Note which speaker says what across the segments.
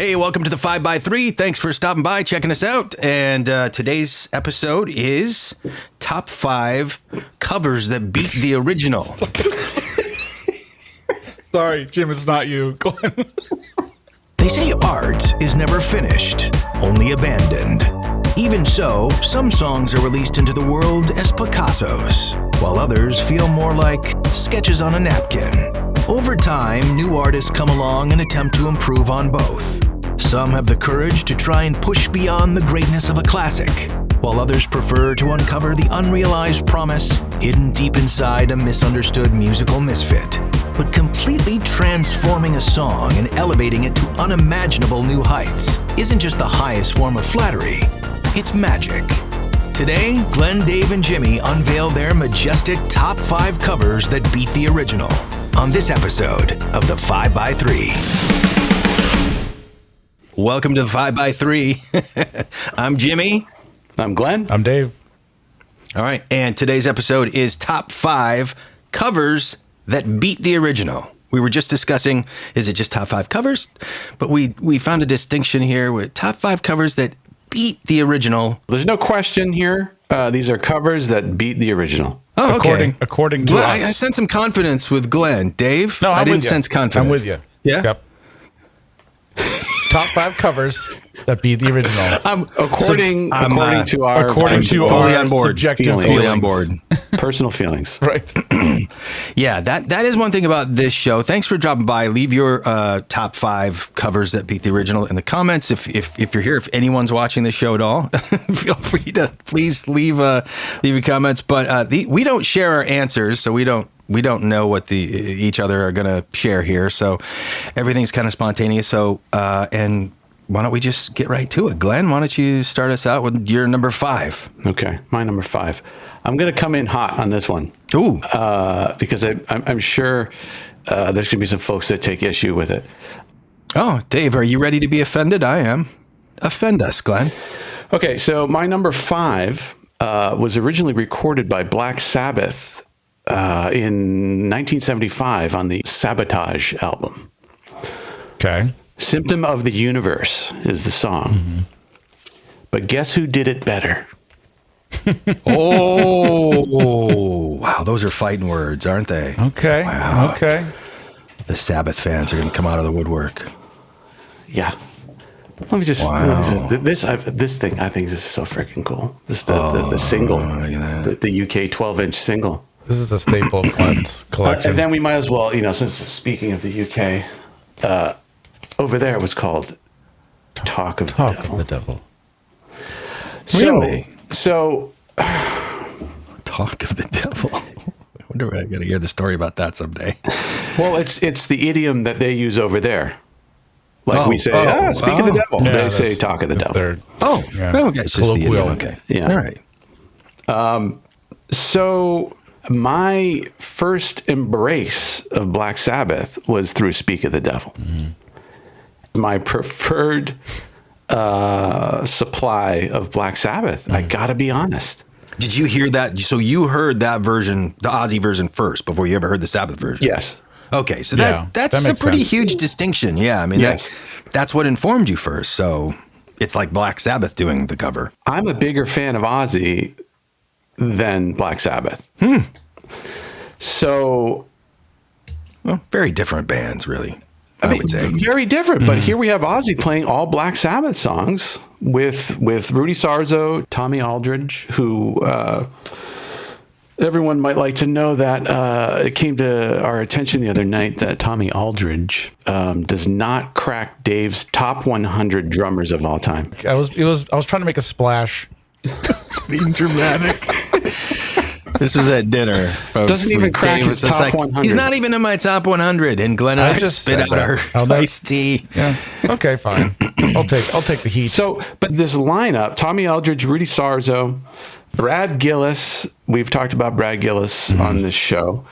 Speaker 1: Hey, welcome to the 5x3. Thanks for stopping by, checking us out. And today's episode is top 5 covers that beat the original.
Speaker 2: Sorry, Jim, it's not you, Glenn.
Speaker 3: They say art is never finished, only abandoned. Even so, some songs are released into the world as Picassos, while others feel more like sketches on a napkin. Over time, new artists come along and attempt to improve on both. Some have the courage to try and push beyond the greatness of a classic, while others prefer to uncover the unrealized promise hidden deep inside a misunderstood musical misfit. But completely transforming a song and elevating it to unimaginable new heights isn't just the highest form of flattery, it's magic. Today, Glen, Dave, and Jimmy unveil their majestic top 5 covers that beat the original on this episode of the 5x3.
Speaker 1: Welcome to the 5x3. I'm Jimmy.
Speaker 4: I'm Glenn.
Speaker 2: I'm Dave.
Speaker 1: All right, and today's episode is top 5 covers that beat the original. We were just discussing, is it just top 5 covers? But we found a distinction here with top 5 covers that beat the original.
Speaker 4: There's no question here. These are covers that beat the original.
Speaker 1: Oh, okay.
Speaker 2: According to
Speaker 1: Glenn,
Speaker 2: us.
Speaker 1: I sense some confidence with Glenn. Dave?
Speaker 2: No,
Speaker 1: I didn't sense confidence.
Speaker 2: I'm with you.
Speaker 1: Yeah?
Speaker 2: Yep. Top 5 covers that beat the original.
Speaker 4: According to our
Speaker 1: fully on board.
Speaker 2: Subjective
Speaker 4: Feelings.
Speaker 1: Fully on board.
Speaker 4: Personal feelings.
Speaker 2: Right.
Speaker 1: Yeah, that is one thing about this show. Thanks for dropping by. Leave your top 5 covers that beat the original in the comments. If you're here, if anyone's watching this show at all, feel free to please leave your comments. But we don't share our answers, so we don't know what each other are going to share here. So everything's kind of spontaneous. So and why don't we just get right to it? Glenn, why don't you start us out with your number 5?
Speaker 4: Okay, my number 5. I'm going to come in hot on this one.
Speaker 1: Ooh.
Speaker 4: Because I'm sure there's going to be some folks that take issue with it.
Speaker 1: Oh, Dave, are you ready to be offended? I am. Offend us, Glenn.
Speaker 4: Okay, so my number 5 was originally recorded by Black Sabbath in 1975 on the Sabotage album.
Speaker 2: Okay.
Speaker 4: Symptom of the Universe is the song. Mm-hmm. But guess who did it better?
Speaker 1: Oh, wow. Those are fighting words, aren't they?
Speaker 2: Okay.
Speaker 1: Wow.
Speaker 2: Okay.
Speaker 1: The Sabbath fans are going to come out of the woodwork.
Speaker 4: Yeah. Let me just, this thing, I think this is so freaking cool. This is the single, the UK 12-inch single.
Speaker 2: This is a staple of Glenn's collection.
Speaker 4: And then we might as well, since speaking of the UK, over there it was called Talk of the Devil.
Speaker 1: Really?
Speaker 4: So
Speaker 1: Talk of the Devil. I wonder if I got to hear the story about that someday.
Speaker 4: Well, it's the idiom that they use over there. Like we say, speak of the devil.
Speaker 2: Yeah,
Speaker 4: they say talk of the devil.
Speaker 1: Okay. It's just the idiom. Okay.
Speaker 4: Yeah.
Speaker 1: All right.
Speaker 4: So my first embrace of Black Sabbath was through Speak of the Devil. Mm-hmm. My preferred supply of Black Sabbath. I gotta be honest.
Speaker 1: Did you hear that? So you heard that version, the Ozzy version first before you ever heard the Sabbath version?
Speaker 4: Yes.
Speaker 1: Okay, so that's a pretty huge distinction. Yeah, I mean, that's what informed you first. So it's like Black Sabbath doing the cover.
Speaker 4: I'm a bigger fan of Ozzy than Black Sabbath. So,
Speaker 1: well, very different bands, really. I would say
Speaker 4: very different. But here we have Ozzy playing all Black Sabbath songs with Rudy Sarzo, Tommy Aldridge, who everyone might like to know that it came to our attention the other night that Tommy Aldridge does not crack Dave's top 100 drummers of all time.
Speaker 2: I was trying to make a splash.
Speaker 1: It's being dramatic. This was at dinner, folks.
Speaker 4: Doesn't even crack his top 100.
Speaker 1: He's not even in my top 100. And Glenn and I just spit out our iced tea.
Speaker 2: Yeah. Okay, fine. I'll take the heat.
Speaker 4: So, but this lineup: Tommy Aldridge, Rudy Sarzo, Brad Gillis. We've talked about Brad Gillis on this show.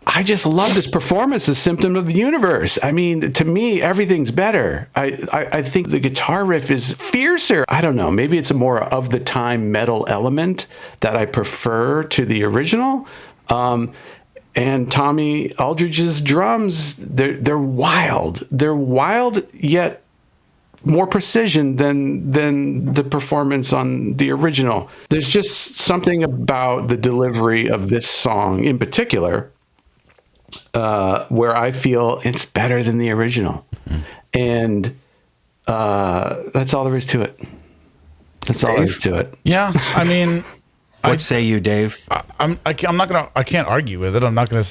Speaker 4: I just love this performance as Symptom of the Universe. I mean, to me, everything's better. I think the guitar riff is fiercer. I don't know. Maybe it's a more of the time metal element that I prefer to the original. And Tommy Aldridge's drums, they're wild. They're wild, yet more precision than the performance on the original. There's just something about the delivery of this song in particular where I feel it's better than the original. And that's all there is to it. That's all there is to it.
Speaker 2: Yeah, I mean,
Speaker 1: What say you, Dave?
Speaker 2: I can't argue with it. I'm not gonna,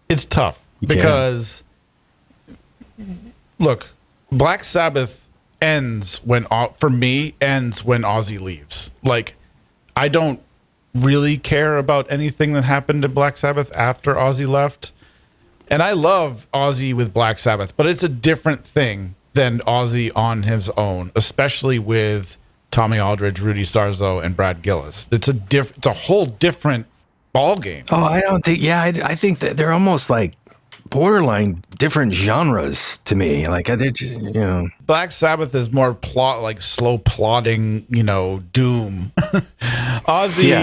Speaker 2: it's tough because look, Black Sabbath ends when Ozzy leaves. Like, I don't really care about anything that happened to Black Sabbath after Ozzy left. And I love Ozzy with Black Sabbath, but it's a different thing than Ozzy on his own, especially with Tommy Aldridge, Rudy Sarzo, and Brad Gillis. It's a whole different ball game.
Speaker 1: Oh, I don't think. Yeah, I think that they're almost like borderline different genres to me. Like, they're just,
Speaker 2: Black Sabbath is more slow plodding, doom. Ozzy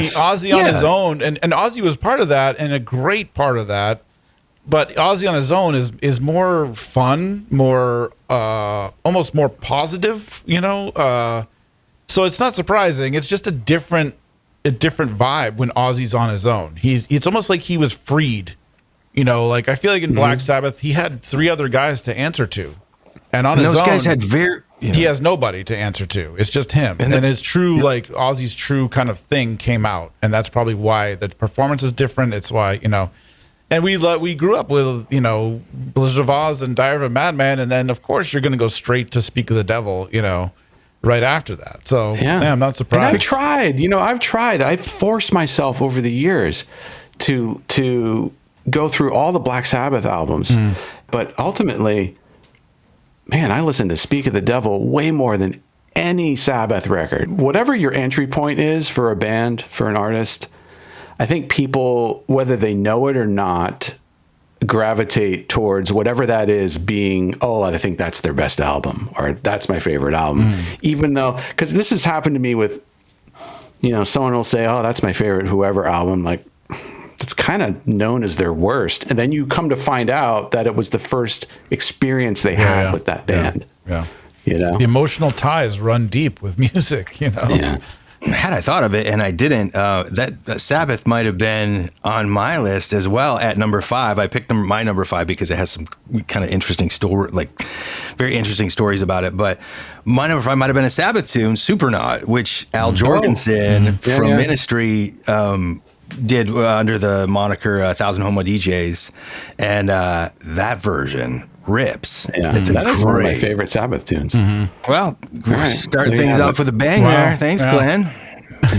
Speaker 2: on his own, and Ozzy was part of that, and a great part of that. But Ozzy on his own is more fun, more almost more positive, So it's not surprising. It's just a different vibe when Ozzy's on his own. It's almost like he was freed. Like, I feel like in Black Sabbath he had 3 other guys to answer to, and on his own, those guys had he has nobody to answer to. It's just him, and his true like Ozzy's true kind of thing came out, and that's probably why the performance is different. It's why And we grew up with, Blizzard of Oz and Diary of a Madman, and then, of course, you're going to go straight to Speak of the Devil, right after that. So, yeah, I'm not surprised.
Speaker 4: And I've tried. I've forced myself over the years to go through all the Black Sabbath albums. But ultimately, man, I listen to Speak of the Devil way more than any Sabbath record. Whatever your entry point is for a band, for an artist, I think people, whether they know it or not, gravitate towards whatever that is being, I think that's their best album, or that's my favorite album. Even though, because this has happened to me with, someone will say, that's my favorite whoever album. Like, it's kind of known as their worst. And then you come to find out that it was the first experience they had with that band.
Speaker 2: Yeah. The emotional ties run deep with music,
Speaker 1: Yeah. Had I thought of it and I didn't, that Sabbath might have been on my list as well at number 5. I picked my number 5 because it has some kind of interesting story, like very interesting stories about it. But my number 5 might have been a Sabbath tune, Supernaut, which Al Jorgensen from Ministry did under the moniker 1,000 Homo DJs, and that version rips.
Speaker 4: Yeah, that is one of my favorite Sabbath tunes.
Speaker 1: Well, we're starting things off with a bang there. Thanks, Glenn.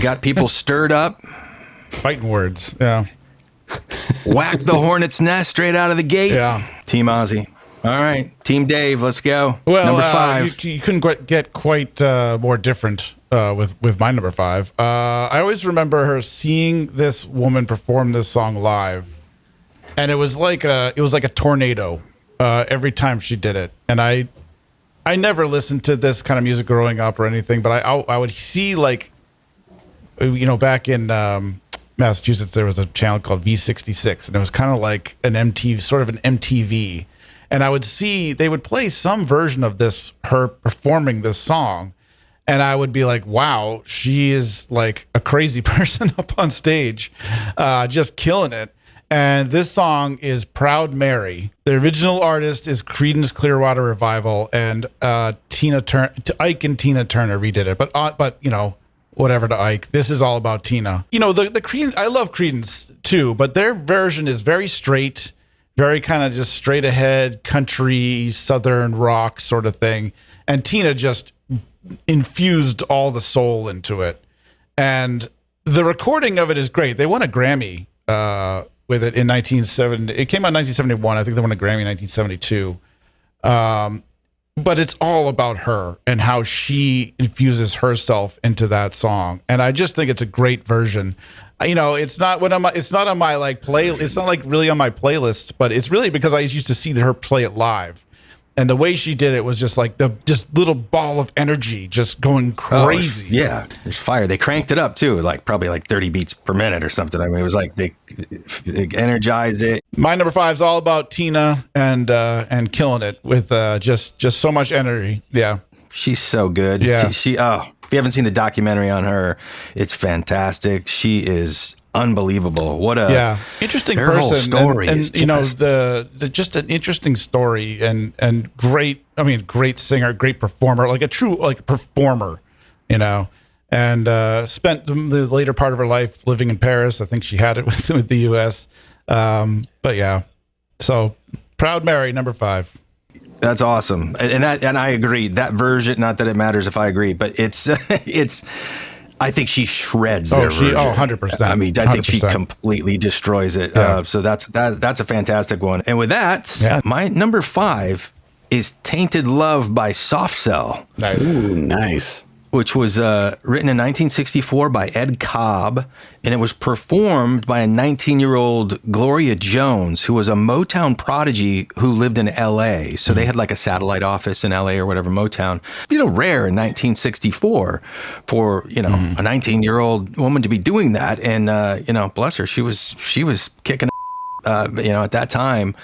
Speaker 1: Got people stirred up.
Speaker 2: Fighting words. Yeah.
Speaker 1: Whack the hornet's nest straight out of the gate.
Speaker 2: Yeah.
Speaker 1: Team Ozzy. All right. Team Dave, let's go.
Speaker 2: Well,
Speaker 1: number 5.
Speaker 2: You couldn't get quite more different with my number 5. I always remember her seeing this woman perform this song live, and it was like a tornado. Every time she did it, and I never listened to this kind of music growing up or anything, but I would see, like, back in Massachusetts there was a channel called V66, and it was kind of like an MTV, and I would see they would play some version of her performing this song, and I would be like, wow, she is like a crazy person up on stage, just killing it. And this song is Proud Mary. The original artist is Creedence Clearwater Revival, and Ike and Tina Turner redid it. But whatever to Ike. This is all about Tina. The Creedence, I love Creedence too, but their version is very straight, very kind of just straight ahead, country, southern rock sort of thing. And Tina just infused all the soul into it. And the recording of it is great. They won a Grammy with it in 1970. It came out in 1971. I think they won a Grammy in 1972. But it's all about her and how she infuses herself into that song. And I just think it's a great version. It's not on my play. It's not like really on my playlist, but it's really because I used to see her play it live. And the way she did it was just like the just little ball of energy just going crazy.
Speaker 1: Yeah, there's fire. They cranked it up too, like probably like 30 beats per minute or something. I mean, it was like they energized it.
Speaker 2: My number 5 is all about Tina and killing it with just so much energy. Yeah.
Speaker 1: She's so good.
Speaker 2: Yeah.
Speaker 1: If you haven't seen the documentary on her, it's fantastic. She is unbelievable. What a
Speaker 2: interesting
Speaker 1: her
Speaker 2: person.
Speaker 1: whole story
Speaker 2: and
Speaker 1: is
Speaker 2: you know,
Speaker 1: just-
Speaker 2: the just an interesting story and great. I mean, great singer, great performer, like a true like performer, you know. And spent the later part of her life living in Paris. I think she had it with the U.S. But yeah, so Proud Mary, number 5.
Speaker 1: That's awesome. And I agree. That version, not that it matters if I agree, but it's I think she shreds their version.
Speaker 2: 100%.
Speaker 1: I mean, I think she
Speaker 2: 100%.
Speaker 1: completely destroys it.
Speaker 2: Yeah.
Speaker 1: So that's a fantastic one. And with that, my number 5 is Tainted Love by Soft Cell,
Speaker 2: Nice.
Speaker 4: Ooh, nice.
Speaker 1: which was written in 1964 by Ed Cobb, and it was performed by a 19-year-old Gloria Jones, who was a Motown prodigy who lived in L.A. So they had like a satellite office in L.A. or whatever, Motown. You know, rare in 1964 for, you know, a 19-year-old woman to be doing that. And, you know, bless her, she was kicking you know, at that time.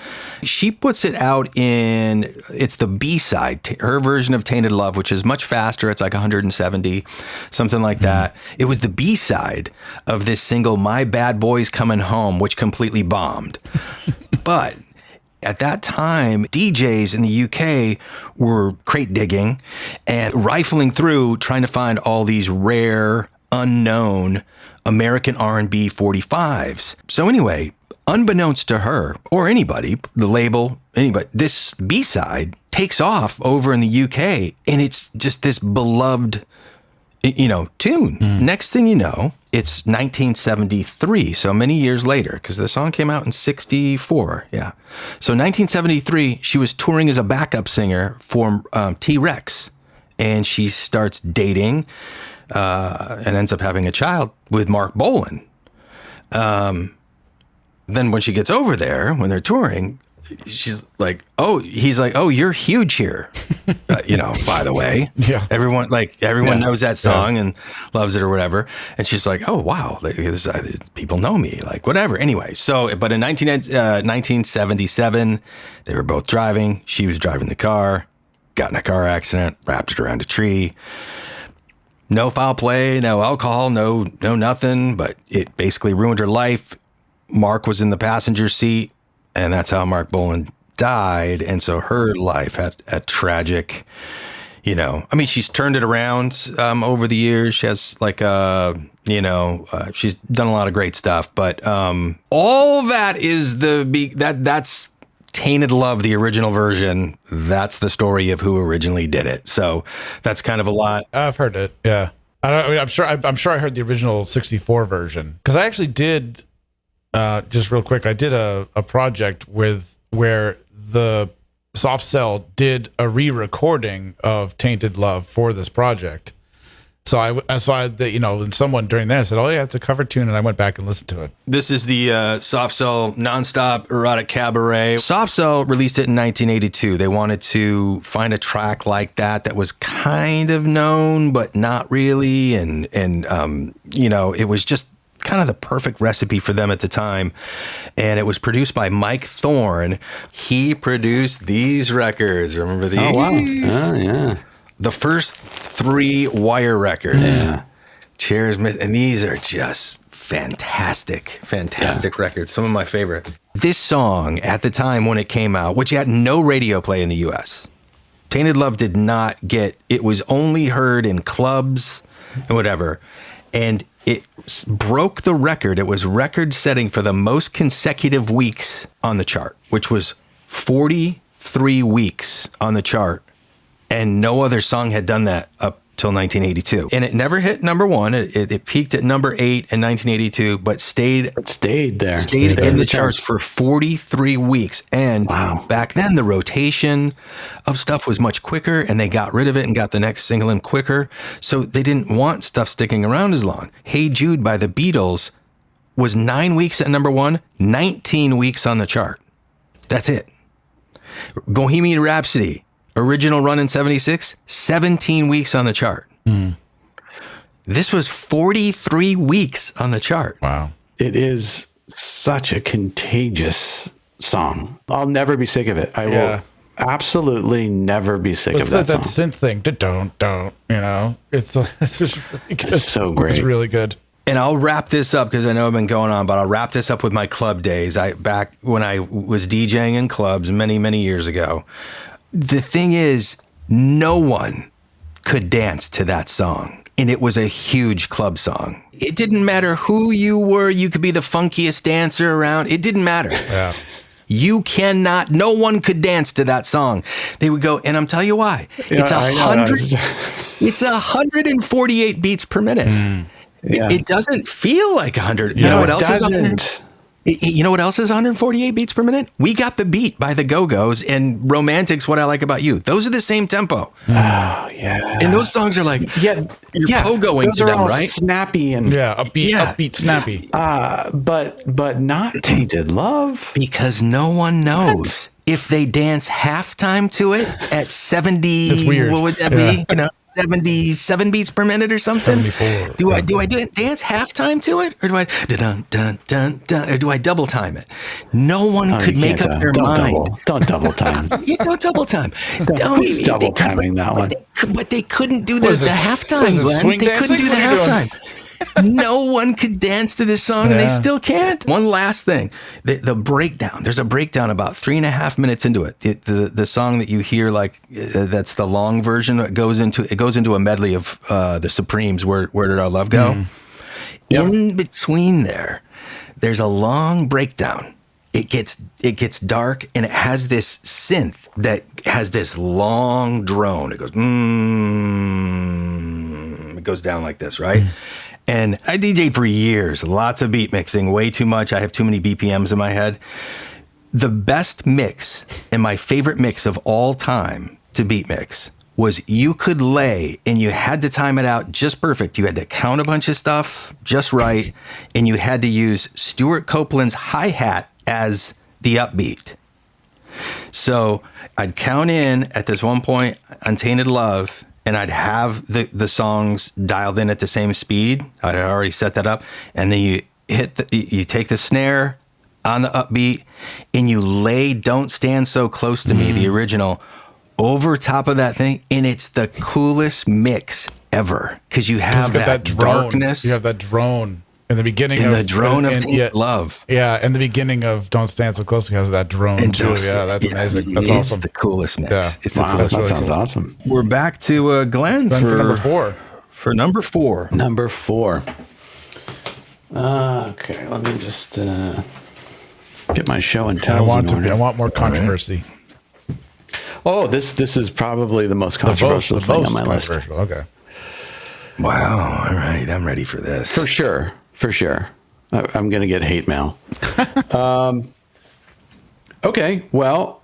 Speaker 1: She puts it out it's the B-side, her version of Tainted Love, which is much faster. It's like 170, something like that. It was the B-side of this single, My Bad Boy's Coming Home, which completely bombed. But at that time, DJs in the UK were crate digging and rifling through trying to find all these rare, unknown American R&B 45s. So anyway, unbeknownst to her or anybody, the label, anybody, this B-side takes off over in the UK, and it's just this beloved, you know, tune. Next thing you know, it's 1973, so many years later, because the song came out in 64. Yeah. So 1973, she was touring as a backup singer for T-Rex, and she starts dating and ends up having a child with Mark Bolan. Then when she gets over there, when they're touring, he's like, oh, you're huge here. You know, by the way, everyone knows that song and loves it or whatever. And she's like, oh, wow, people know me, like whatever. Anyway, but in 1977, they were both driving. She was driving the car, got in a car accident, wrapped it around a tree. No foul play, no alcohol, no nothing, but it basically ruined her life. Mark was in the passenger seat, and that's how Mark Bolan died. And so her life had a tragic, you know, I mean, she's turned it around over the years. She has like, she's done a lot of great stuff, but all that is that's Tainted Love, the original version. That's the story of who originally did it. So that's kind of a lot.
Speaker 2: I've heard it. Yeah. I'm sure I heard the original 64 version, because I actually did, just real quick, I did a project where the Soft Cell did a re-recording of Tainted Love for this project. So I saw that, you know, and someone during that said, oh yeah, it's a cover tune. And I went back and listened to it.
Speaker 1: This is the Soft Cell Nonstop Erotic Cabaret. Soft Cell released it in 1982. They wanted to find a track like that was kind of known, but not really. And you know, it was just kind of the perfect recipe for them at the time. And it was produced by Mike Thorne. He produced these records. Remember these?
Speaker 4: Oh, wow. Oh, yeah.
Speaker 1: The first 3 Wire records.
Speaker 4: Yeah.
Speaker 1: Cheers. And these are just fantastic records. Some of my favorite. This song at the time when it came out, which had no radio play in the US. Tainted Love did not get, it was only heard in clubs and whatever. And it broke the record. It was record setting for the most consecutive weeks on the chart, which was 43 weeks on the chart. And no other song had done that up till 1982. And it never hit number 1. It peaked at number 8 in 1982, but stayed
Speaker 4: there.
Speaker 1: Stayed in the charts for 43 weeks. And back then, the rotation of stuff was much quicker, and they got rid of it and got the next single in quicker. So they didn't want stuff sticking around as long. Hey Jude by the Beatles was 9 weeks at number 1, 19 weeks on the chart. That's it. Bohemian Rhapsody, original run in 76, 17 weeks on the chart. This was 43 weeks on the chart.
Speaker 2: Wow.
Speaker 4: It is such a contagious song. I'll never be sick of it. I will absolutely never be sick of that song.
Speaker 2: That synth thing. Don't. It's just really good.
Speaker 4: It's so great.
Speaker 2: It's really good.
Speaker 1: And I'll wrap this up because I know I've been going on, but I'll wrap this up with my club days. Back when I was DJing in clubs many, many years ago. The thing is, no one could dance to that song. And it was a huge club song. It didn't matter who you were. You could be the funkiest dancer around. It didn't matter.
Speaker 2: Yeah.
Speaker 1: No one could dance to that song. They would go, and I'm telling you why.
Speaker 4: Yeah,
Speaker 1: It's 148 beats per minute.
Speaker 4: Yeah.
Speaker 1: It doesn't feel like 100.
Speaker 4: No,
Speaker 1: You know what
Speaker 4: it
Speaker 1: else is 100?
Speaker 4: doesn't.
Speaker 1: You know what else is 148 beats per minute? We Got the Beat by the Go-Go's and Romantic's What I Like About You. Those are the same tempo.
Speaker 4: Oh, yeah.
Speaker 1: And those songs are like, you're pogoing
Speaker 4: those
Speaker 1: to
Speaker 4: are
Speaker 1: them,
Speaker 4: all
Speaker 1: right?
Speaker 4: snappy and
Speaker 2: upbeat, snappy.
Speaker 4: but not Tainted Love.
Speaker 1: Because no one knows if they dance halftime to it at 70.
Speaker 2: It's weird.
Speaker 1: What would that be? 77 beats per minute or something.
Speaker 2: 74.
Speaker 1: Do I dance halftime to it, or do I dun dun dun dun, or do I double time it? No one could make up their mind.
Speaker 4: Don't double time.
Speaker 1: You don't double time.
Speaker 4: Who's double timing that one?
Speaker 1: But they couldn't do the
Speaker 2: What is this?
Speaker 1: halftime,
Speaker 2: What is this,
Speaker 1: Glenn.
Speaker 2: swing
Speaker 1: They
Speaker 2: dancing?
Speaker 1: couldn't do the
Speaker 2: What are you doing?
Speaker 1: halftime. No one could dance to this song, and they still can't. One last thing, the breakdown. There's a breakdown about 3.5 minutes into it. The song that you hear, that's the long version. It goes into a medley of the Supremes. Where Did Our Love Go? In between there's a long breakdown. It gets dark, and it has this synth that has this long drone. It goes It goes down like this, right? And I DJ'd for years, lots of beat mixing, way too much. I have too many BPMs in my head. The best mix and my favorite mix of all time to beat mix was you could lay and you had to time it out just perfect. You had to count a bunch of stuff just right, and you had to use Stuart Copeland's hi-hat as the upbeat. So I'd count in at this one point, Untainted Love, and I'd have the songs dialed in at the same speed. I'd already set that up. And then you take the snare on the upbeat and you lay Don't Stand So Close to Me, the original, over top of that thing. And it's the coolest mix ever because you have that
Speaker 2: drone.
Speaker 1: darkness.
Speaker 2: You have that drone in the beginning
Speaker 1: the drone of Tainted Love.
Speaker 2: Yeah, in the beginning of Don't Stand So Close, he has that drone too. Yeah, that's amazing. That's awesome.
Speaker 1: It's the coolest mix.
Speaker 2: Yeah.
Speaker 1: It's the
Speaker 4: Wow,
Speaker 1: coolest
Speaker 4: that
Speaker 1: mix.
Speaker 4: sounds awesome.
Speaker 1: We're back to Glenn
Speaker 2: Then for number 4.
Speaker 1: For number 4.
Speaker 4: Number 4. Okay, let me just get my show and
Speaker 2: I
Speaker 4: tells
Speaker 2: want
Speaker 4: in order.
Speaker 2: I want more controversy.
Speaker 4: Oh, this is probably the most controversial thing on my list.
Speaker 2: Okay.
Speaker 1: Wow. All right. I'm ready for this.
Speaker 4: For sure. I'm going to get hate mail. Okay. Well,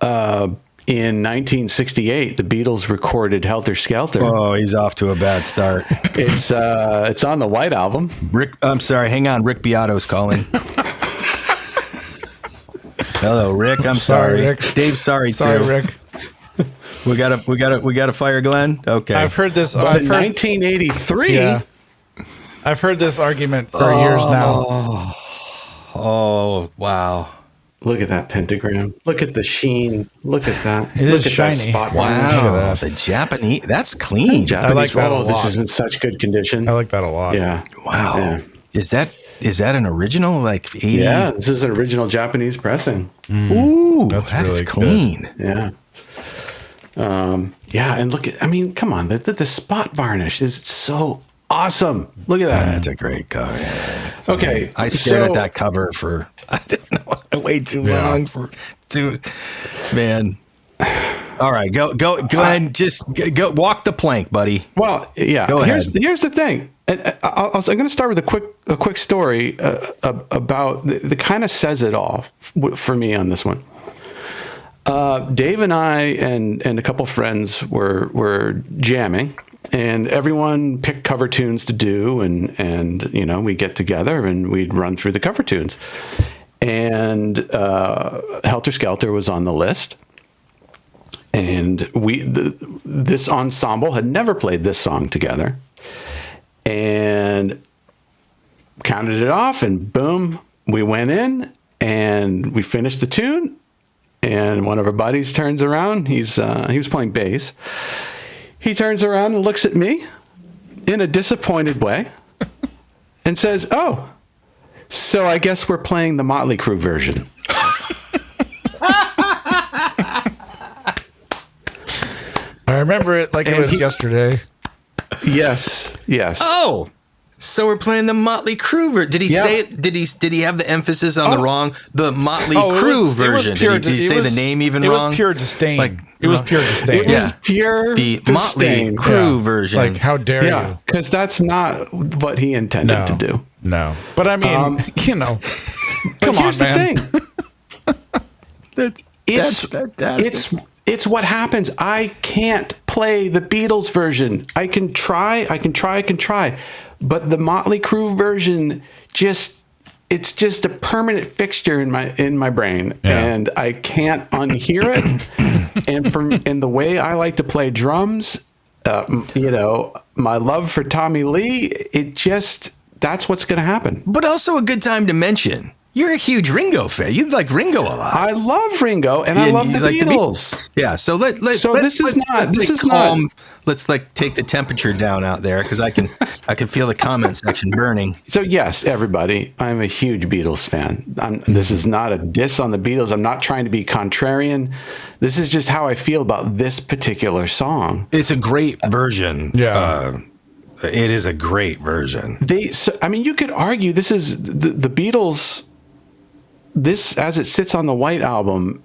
Speaker 4: in 1968, the Beatles recorded Helter Skelter.
Speaker 1: Oh, he's off to a bad start.
Speaker 4: It's on the White Album.
Speaker 1: Rick, I'm sorry. Hang on. Rick Beato's calling. Hello, Rick. I'm sorry.
Speaker 2: Rick.
Speaker 1: Dave's sorry
Speaker 2: Sorry,
Speaker 1: too.
Speaker 2: Rick.
Speaker 1: We gotta fire Glenn. Okay.
Speaker 2: I've heard this.
Speaker 4: But
Speaker 2: I've
Speaker 4: in
Speaker 2: heard,
Speaker 4: 1983,
Speaker 2: yeah, I've heard this argument for years now.
Speaker 1: Oh wow.
Speaker 4: look at that pentagram. Look at the sheen. Look at that.
Speaker 2: It
Speaker 4: look
Speaker 2: is
Speaker 4: at
Speaker 2: shiny.
Speaker 4: that spot.
Speaker 1: Wow.
Speaker 2: that.
Speaker 1: The Japanese. That's clean.
Speaker 4: Japanese,
Speaker 2: I like that a
Speaker 4: oh, this
Speaker 2: lot.
Speaker 4: is in such good condition.
Speaker 2: I like that a lot.
Speaker 4: Yeah.
Speaker 1: Wow.
Speaker 4: Yeah.
Speaker 1: Is that an original? Like 80?
Speaker 4: Yeah, this is an original Japanese pressing.
Speaker 1: Ooh,
Speaker 2: That's
Speaker 1: that is
Speaker 2: really
Speaker 1: clean.
Speaker 4: Yeah. Yeah, and look at, I mean, come on, the spot varnish is so awesome. Look at that.
Speaker 1: That's a great cover.
Speaker 4: Okay.
Speaker 1: I stared
Speaker 4: so-
Speaker 1: at that cover for I don't know way too long man. All right, go Glenn, just go walk the plank, buddy.
Speaker 4: Well, yeah.
Speaker 1: Go ahead.
Speaker 4: Here's the thing. And I'm going to start with a quick story about the kind of says it all for me on this one. Dave and I and a couple friends were jamming, and everyone picked cover tunes to do, and you know, we get together and we'd run through the cover tunes, and Helter Skelter was on the list. And this ensemble had never played this song together, and counted it off, and boom, we went in and we finished the tune. And one of our buddies turns around. He was playing bass. He turns around and looks at me in a disappointed way and says, "Oh, so I guess we're playing the Motley Crue version."
Speaker 2: I remember it like it was yesterday.
Speaker 4: Yes.
Speaker 1: Oh, so we're playing the Motley Crue version. Did he say it? Did he have the emphasis on the Motley Crue version? Did he say the name even wrong?
Speaker 2: It was pure disdain. It was pure disdain.
Speaker 4: It was pure
Speaker 1: the Motley Crue version.
Speaker 2: Like, how dare you?
Speaker 4: Because that's not what he intended to do.
Speaker 2: No. But I mean, come on, man.
Speaker 4: The thing. It's what happens. I can't play the Beatles version. I can try. But the Motley Crue version it's just a permanent fixture in my brain, and I can't unhear it. And the way I like to play drums, my love for Tommy Lee, that's what's going to happen.
Speaker 1: But also a good time to mention, you're a huge Ringo fan. You like Ringo a lot.
Speaker 4: I love Ringo, and I love the Beatles.
Speaker 1: Yeah, so this is not. Let's take the temperature down out there, because I can feel the comment section burning.
Speaker 4: So yes, everybody, I'm a huge Beatles fan. This is not a diss on the Beatles. I'm not trying to be contrarian. This is just how I feel about this particular song.
Speaker 1: It's a great version.
Speaker 2: Yeah.
Speaker 1: It is a great version.
Speaker 4: You could argue this is the Beatles. This, as it sits on the White Album,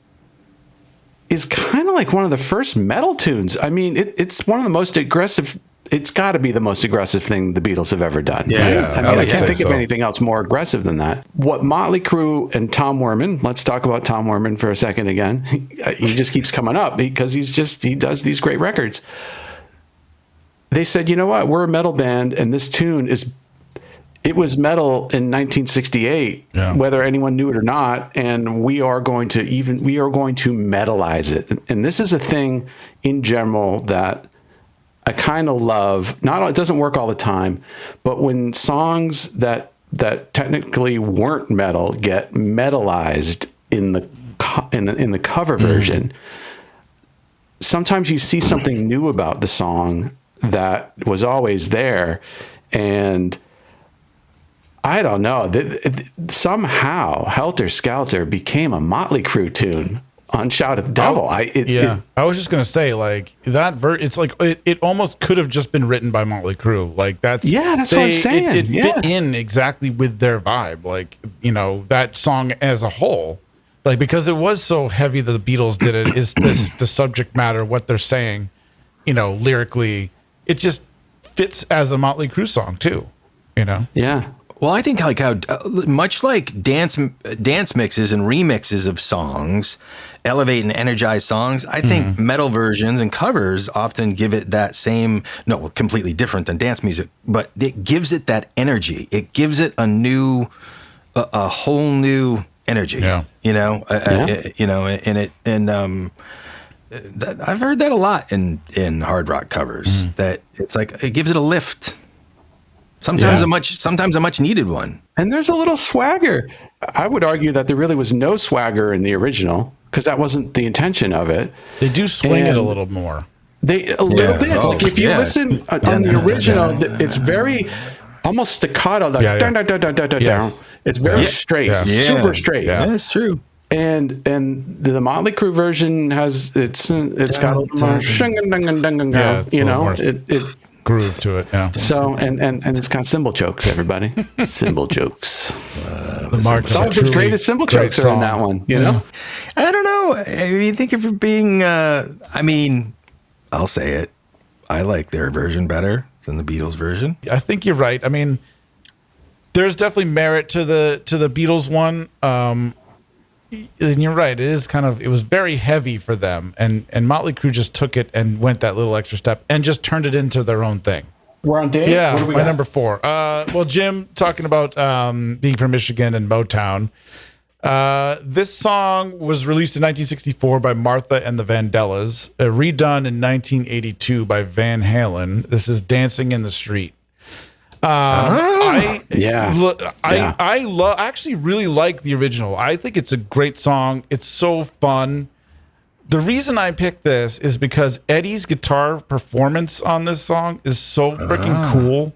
Speaker 4: is kind of like one of the first metal tunes. I mean, it's one of the most aggressive. It's got to be the most aggressive thing the Beatles have ever done.
Speaker 1: Yeah.
Speaker 4: I can't think of anything else more aggressive than that. What Motley Crue and Tom Werman, let's talk about Tom Werman for a second again. He just keeps coming up because he does these great records. They said, you know what? We're a metal band, and this tune it was metal in 1968, whether anyone knew it or not, and we are going to metalize it. And this is a thing in general that I kind of love. It doesn't work all the time, but when songs that technically weren't metal get metalized in the cover version, sometimes you see something new about the song that was always there, and I don't know. Somehow, Helter Skelter became a Motley Crue tune on "Shout at the Devil."
Speaker 2: I was just gonna say, like that. It's like it almost could have just been written by Motley Crue. Like that's
Speaker 4: what I'm saying.
Speaker 2: It fit in exactly with their vibe. Like that song as a whole, like because it was so heavy that the Beatles did it. Is this the subject matter? What they're saying, lyrically, it just fits as a Motley Crue song too.
Speaker 4: Yeah.
Speaker 1: Well, I think like how much like dance mixes and remixes of songs elevate and energize songs, I think metal versions and covers often give it that same, completely different than dance music, but it gives it that energy. It gives it a whole new energy. Yeah. I've heard that a lot in hard rock covers. That it's like it gives it a lift. Sometimes a much needed one.
Speaker 4: And there's a little swagger. I would argue that there really was no swagger in the original because that wasn't the intention of it.
Speaker 2: They do swing it a little more.
Speaker 4: A little bit. Like if you listen on the original, it's very almost staccato. Like down. It's very straight, super straight.
Speaker 1: Yeah, that's true.
Speaker 4: And the Motley Crue version has it's got a little more it
Speaker 2: groove to it. Yeah.
Speaker 4: So and it's got cymbal chokes. Everybody, cymbal chokes.
Speaker 2: Some
Speaker 4: of his greatest cymbal chokes are in that one.
Speaker 1: I don't know. I mean, think of it being. I'll say it. I like their version better than the Beatles version.
Speaker 2: I think you're right. I mean, there's definitely merit to the Beatles one. And you're right. It was very heavy for them, and Motley Crue just took it and went that little extra step and just turned it into their own thing.
Speaker 4: We're on Dave.
Speaker 2: Yeah, my number 4. Well, Jim talking about being from Michigan and Motown. This song was released in 1964 by Martha and the Vandellas, redone in 1982 by Van Halen. This is Dancing in the Street. I actually really like the original. I think it's a great song. It's so fun. The reason I picked this is because Eddie's guitar performance on this song is so freaking cool.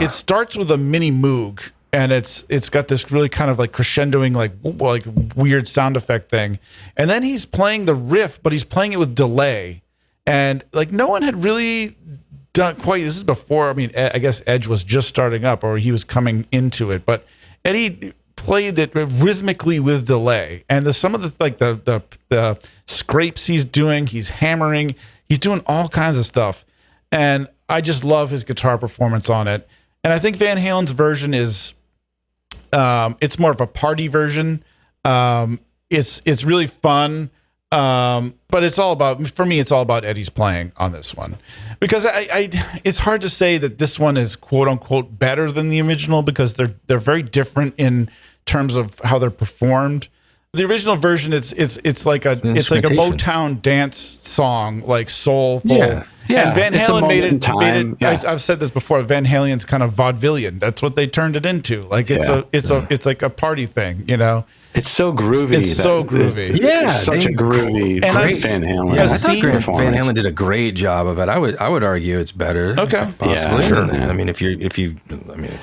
Speaker 2: It starts with a mini moog, and it's got this really kind of like crescendoing, like weird sound effect thing. And then he's playing the riff, but he's playing it with delay. And like no one had really done quite. This is before. I mean, I guess Edge was just starting up, or he was coming into it. But Eddie played it rhythmically with delay, and some of the scrapes he's doing, he's hammering, he's doing all kinds of stuff, and I just love his guitar performance on it. And I think Van Halen's version is, it's more of a party version. It's really fun. But it's all about, for me, it's all about Eddie's playing on this one, because it's hard to say that this one is quote unquote better than the original, because they're very different in terms of how they're performed. The original version, it's like a Motown dance song, like soulful. Yeah. And Van Halen made it. Yeah. I've said this before. Van Halen's kind of vaudevillian. That's what they turned it into. Like it's like a party thing, you know.
Speaker 4: It's so groovy.
Speaker 2: It's so groovy.
Speaker 4: It's such a groovy, great Van Halen.
Speaker 1: Yeah, I thought Van Halen did a great job of it. I would argue it's better.
Speaker 2: Okay,
Speaker 1: possibly.
Speaker 4: Yeah, sure.
Speaker 1: I mean, if you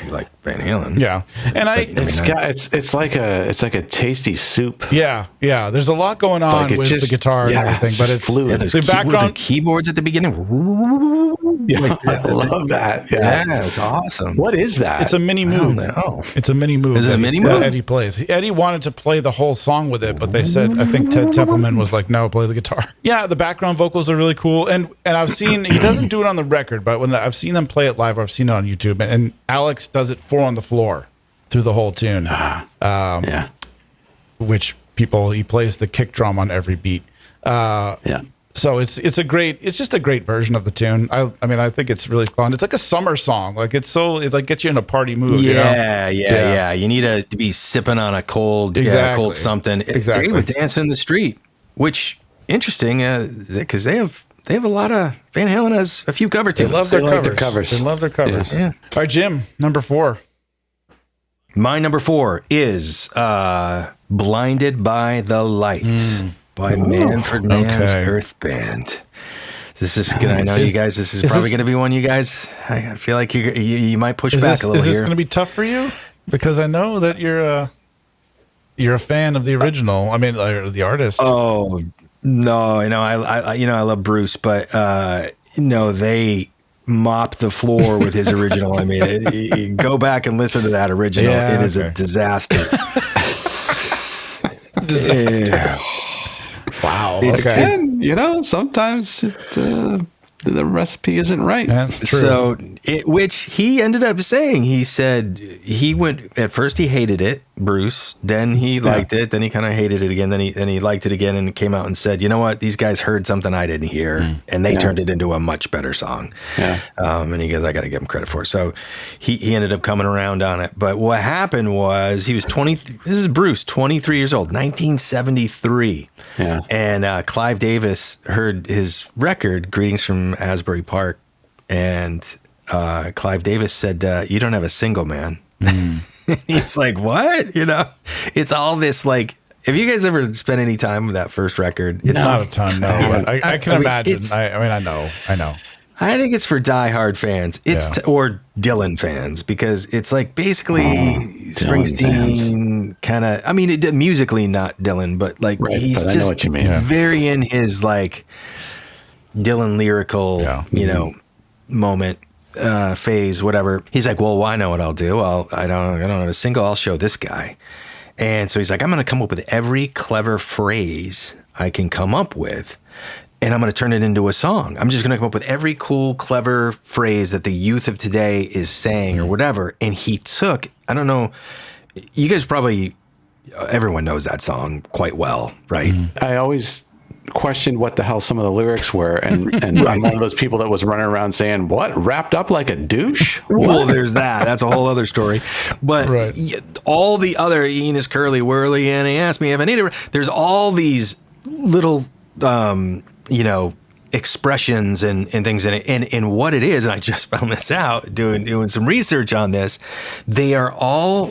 Speaker 1: like Van Halen.
Speaker 2: Yeah, and
Speaker 4: it's like a tasty soup.
Speaker 2: Yeah. There's a lot going on with the guitar and everything, but it's
Speaker 4: fluid.
Speaker 1: The background, the keyboards at the beginning.
Speaker 4: Yeah, I love that.
Speaker 1: Yeah, it's awesome.
Speaker 4: What is that?
Speaker 2: It's a mini moog. It's a mini moog.
Speaker 1: Is it a mini moog?
Speaker 2: Eddie plays. Eddie wanted to play the whole song with it, but they said, I think Ted Templeman was like, no, play the guitar. Yeah, the background vocals are really cool. And I've seen, he doesn't do it on the record, but when I've seen them play it live, or I've seen it on YouTube, and Alex does it 4 on the floor through the whole tune. Which he plays the kick drum on every beat. So it's just a great version of the tune. I mean, I think it's really fun. It's like a summer song. Like it's like gets you in a party mood.
Speaker 1: Yeah. You need to be sipping on a cold, cold something.
Speaker 2: Exactly.
Speaker 1: They were dancing in the street, which interesting because they have a lot of Van Halen has a few cover tunes.
Speaker 2: They love their covers. They love their covers.
Speaker 1: Yeah.
Speaker 2: All right, Jim, number 4.
Speaker 1: My number 4 is "Blinded by the Light." By Manfred Mann's Earth Band. This is gonna. I know you guys. This is probably going to be one you guys. I feel like you might push back a little.
Speaker 2: Is this going to be tough for you? Because I know that you're a fan of the original. I mean, the artist.
Speaker 1: Oh no, I love Bruce, but they mop the floor with his original. I mean, you go back and listen to that original. It is a disaster.
Speaker 4: Wow. And, sometimes the recipe isn't right.
Speaker 2: That's true.
Speaker 1: So, which he ended up saying, he said at first he hated it, Bruce. Then he liked it. Then he kind of hated it again. Then he liked it again and came out and said, you know what? These guys heard something I didn't hear, and they turned it into a much better song. Yeah. And he goes, I got to give him credit for it. So he ended up coming around on it. But what happened was he was 20. This is Bruce, 23 years old, 1973. Yeah. And Clive Davis heard his record, Greetings from Asbury Park, and Clive Davis said, you don't have a single, man. He's like, what? It's all this like, have you guys ever spent any time with that first record? It's
Speaker 2: not a ton, no. But I can imagine. I know.
Speaker 1: I think it's for diehard fans. Or Dylan fans, because it's like basically Springsteen kind of. I mean, musically not Dylan, but like he's just
Speaker 4: I know what you mean.
Speaker 1: Very in his like Dylan lyrical, moment. Phase, whatever. He's like, well, I know what I'll do. I don't have a single. I'll show this guy. And so he's like, I'm going to come up with every clever phrase I can come up with, and I'm going to turn it into a song. I'm just going to come up with every cool, clever phrase that the youth of today is saying or whatever. And he took, I don't know, you guys probably, everyone knows that song quite well, right?
Speaker 4: I always questioned what the hell some of the lyrics were, and I'm one of those people that was running around saying, "What, wrapped up like a douche?"
Speaker 1: Well, there's that. That's a whole other story. But all the other Enos Curly Whirly, and he asked me if I needed. There's all these little, expressions and things in it, and what it is. And I just found this out doing some research on this. They are all.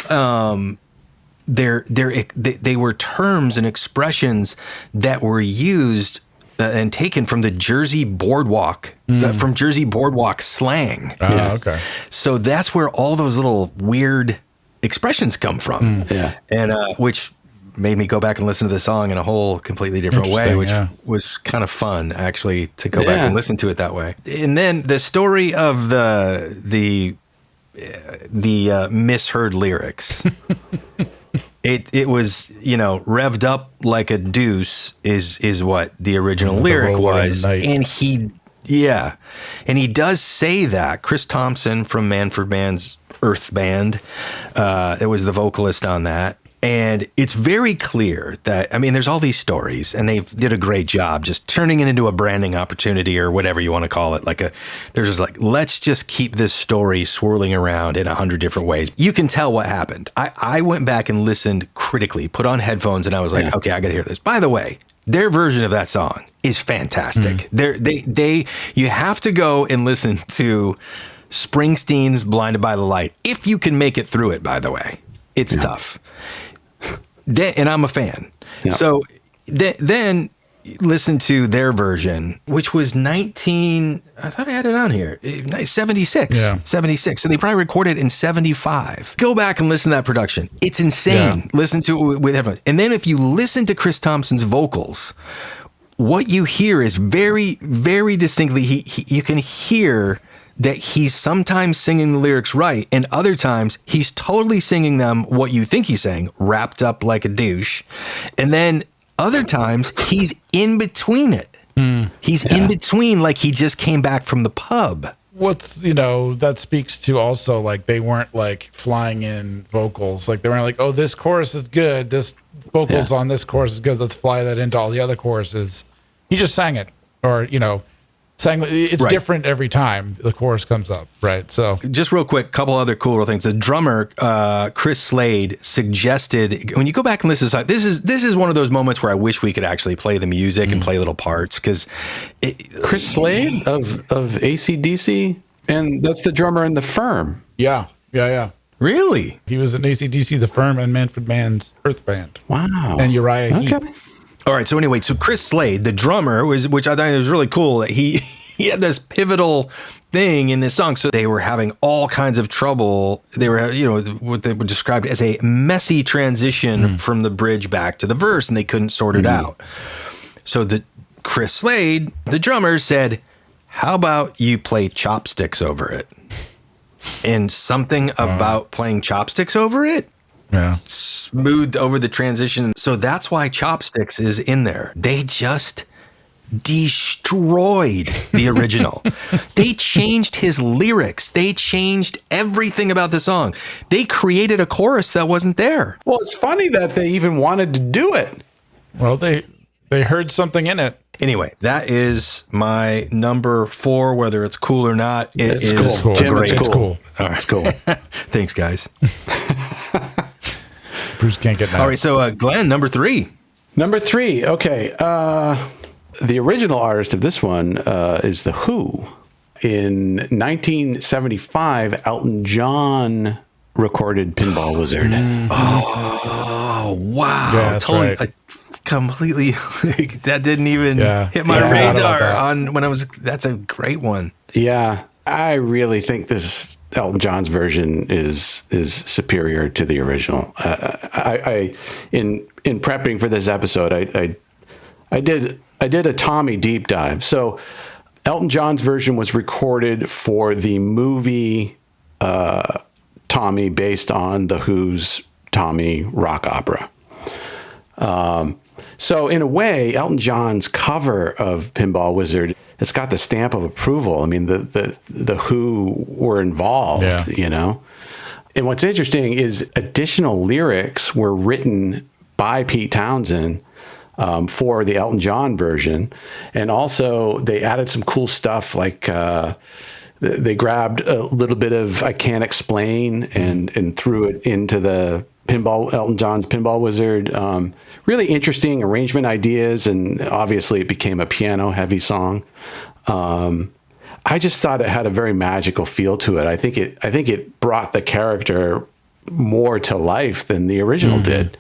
Speaker 1: They were terms and expressions that were used and taken from the Jersey Boardwalk, from Jersey Boardwalk slang.
Speaker 2: Okay.
Speaker 1: So that's where all those little weird expressions come from. And which made me go back and listen to the song in a whole completely different way, which was kind of fun actually to go back and listen to it that way. And then the story of the misheard lyrics. It was, revved up like a deuce is what the original lyric was. And he does say that. Chris Thompson from Manfred Mann's Earth Band, it was the vocalist on that. And it's very clear that, there's all these stories, and they did a great job just turning it into a branding opportunity or whatever you want to call it. They're just like, let's just keep this story swirling around in 100 different ways. You can tell what happened. I went back and listened critically, put on headphones, and I was like, okay, I got to hear this. By the way, their version of that song is fantastic. You have to go and listen to Springsteen's Blinded by the Light if you can make it through it, by the way. It's tough. And I'm a fan. Yeah. So then listen to their version, which was I thought I had it on here, 76. Yeah. 76. So they probably recorded in 75. Go back and listen to that production. It's insane. Yeah. Listen to it with everyone. And then if you listen to Chris Thompson's vocals, what you hear is very, very distinctly, you can hear that he's sometimes singing the lyrics right, and other times he's totally singing them what you think he's saying, wrapped up like a douche. And then other times he's in between it. He's in between, like he just came back from the pub.
Speaker 2: That speaks to also, they weren't flying in vocals. They weren't oh, this chorus is good, this vocals on this chorus is good, let's fly that into all the other choruses. He just sang it, or, saying it's different every time the chorus comes up, right? So
Speaker 1: just real quick, couple other cool little things. The drummer, Chris Slade, suggested, when you go back and listen to this is one of those moments where I wish we could actually play the music and play little parts, because
Speaker 4: Chris Slade of AC/DC, and that's the drummer in The Firm.
Speaker 2: Yeah.
Speaker 1: Really?
Speaker 2: He was in AC/DC, The Firm, and Manfred Mann's Earth Band.
Speaker 4: Wow.
Speaker 2: And Uriah Heep.
Speaker 1: All right. So anyway, Chris Slade, the drummer, which I thought was really cool that he had this pivotal thing in this song. So they were having all kinds of trouble. They were, what they would describe as a messy transition from the bridge back to the verse, and they couldn't sort it out. So Chris Slade, the drummer, said, "How about you play chopsticks over it?" And something about playing chopsticks over it.
Speaker 2: Yeah.
Speaker 1: Smoothed over the transition. So that's why chopsticks is in there. They just destroyed the original. They changed his lyrics. They changed everything about the song. They created a chorus that wasn't there.
Speaker 4: Well, it's funny that they even wanted to do it.
Speaker 2: Well, they heard something in it.
Speaker 1: Anyway, that is my number 4, whether it's cool or not. It's
Speaker 2: cool. Jim,
Speaker 1: great.
Speaker 2: It's cool.
Speaker 1: All right.
Speaker 4: It's cool.
Speaker 1: Thanks, guys.
Speaker 2: Bruce can't get mad.
Speaker 1: All right, so Glenn, number 3.
Speaker 4: Number 3, okay. The original artist of this one is The Who. In 1975, Elton John recorded Pinball Wizard.
Speaker 1: Oh, wow.
Speaker 2: Yeah, totally.
Speaker 1: Right. Completely. That didn't even hit my radar on when I was. That's a great one.
Speaker 4: Yeah. I really think this Elton John's version is superior to the original. I in prepping for this episode, I did a Tommy deep dive. So Elton John's version was recorded for the movie Tommy, based on The Who's Tommy rock opera. So in a way, Elton John's cover of Pinball Wizard, it's got the stamp of approval. I mean, the Who were involved, And what's interesting is additional lyrics were written by Pete Townsend for the Elton John version. And also they added some cool stuff like they grabbed a little bit of I Can't Explain and threw it into the Elton John's Pinball Wizard. Really interesting arrangement ideas, and obviously it became a piano-heavy song. I just thought it had a very magical feel to it. I think it brought the character more to life than the original did.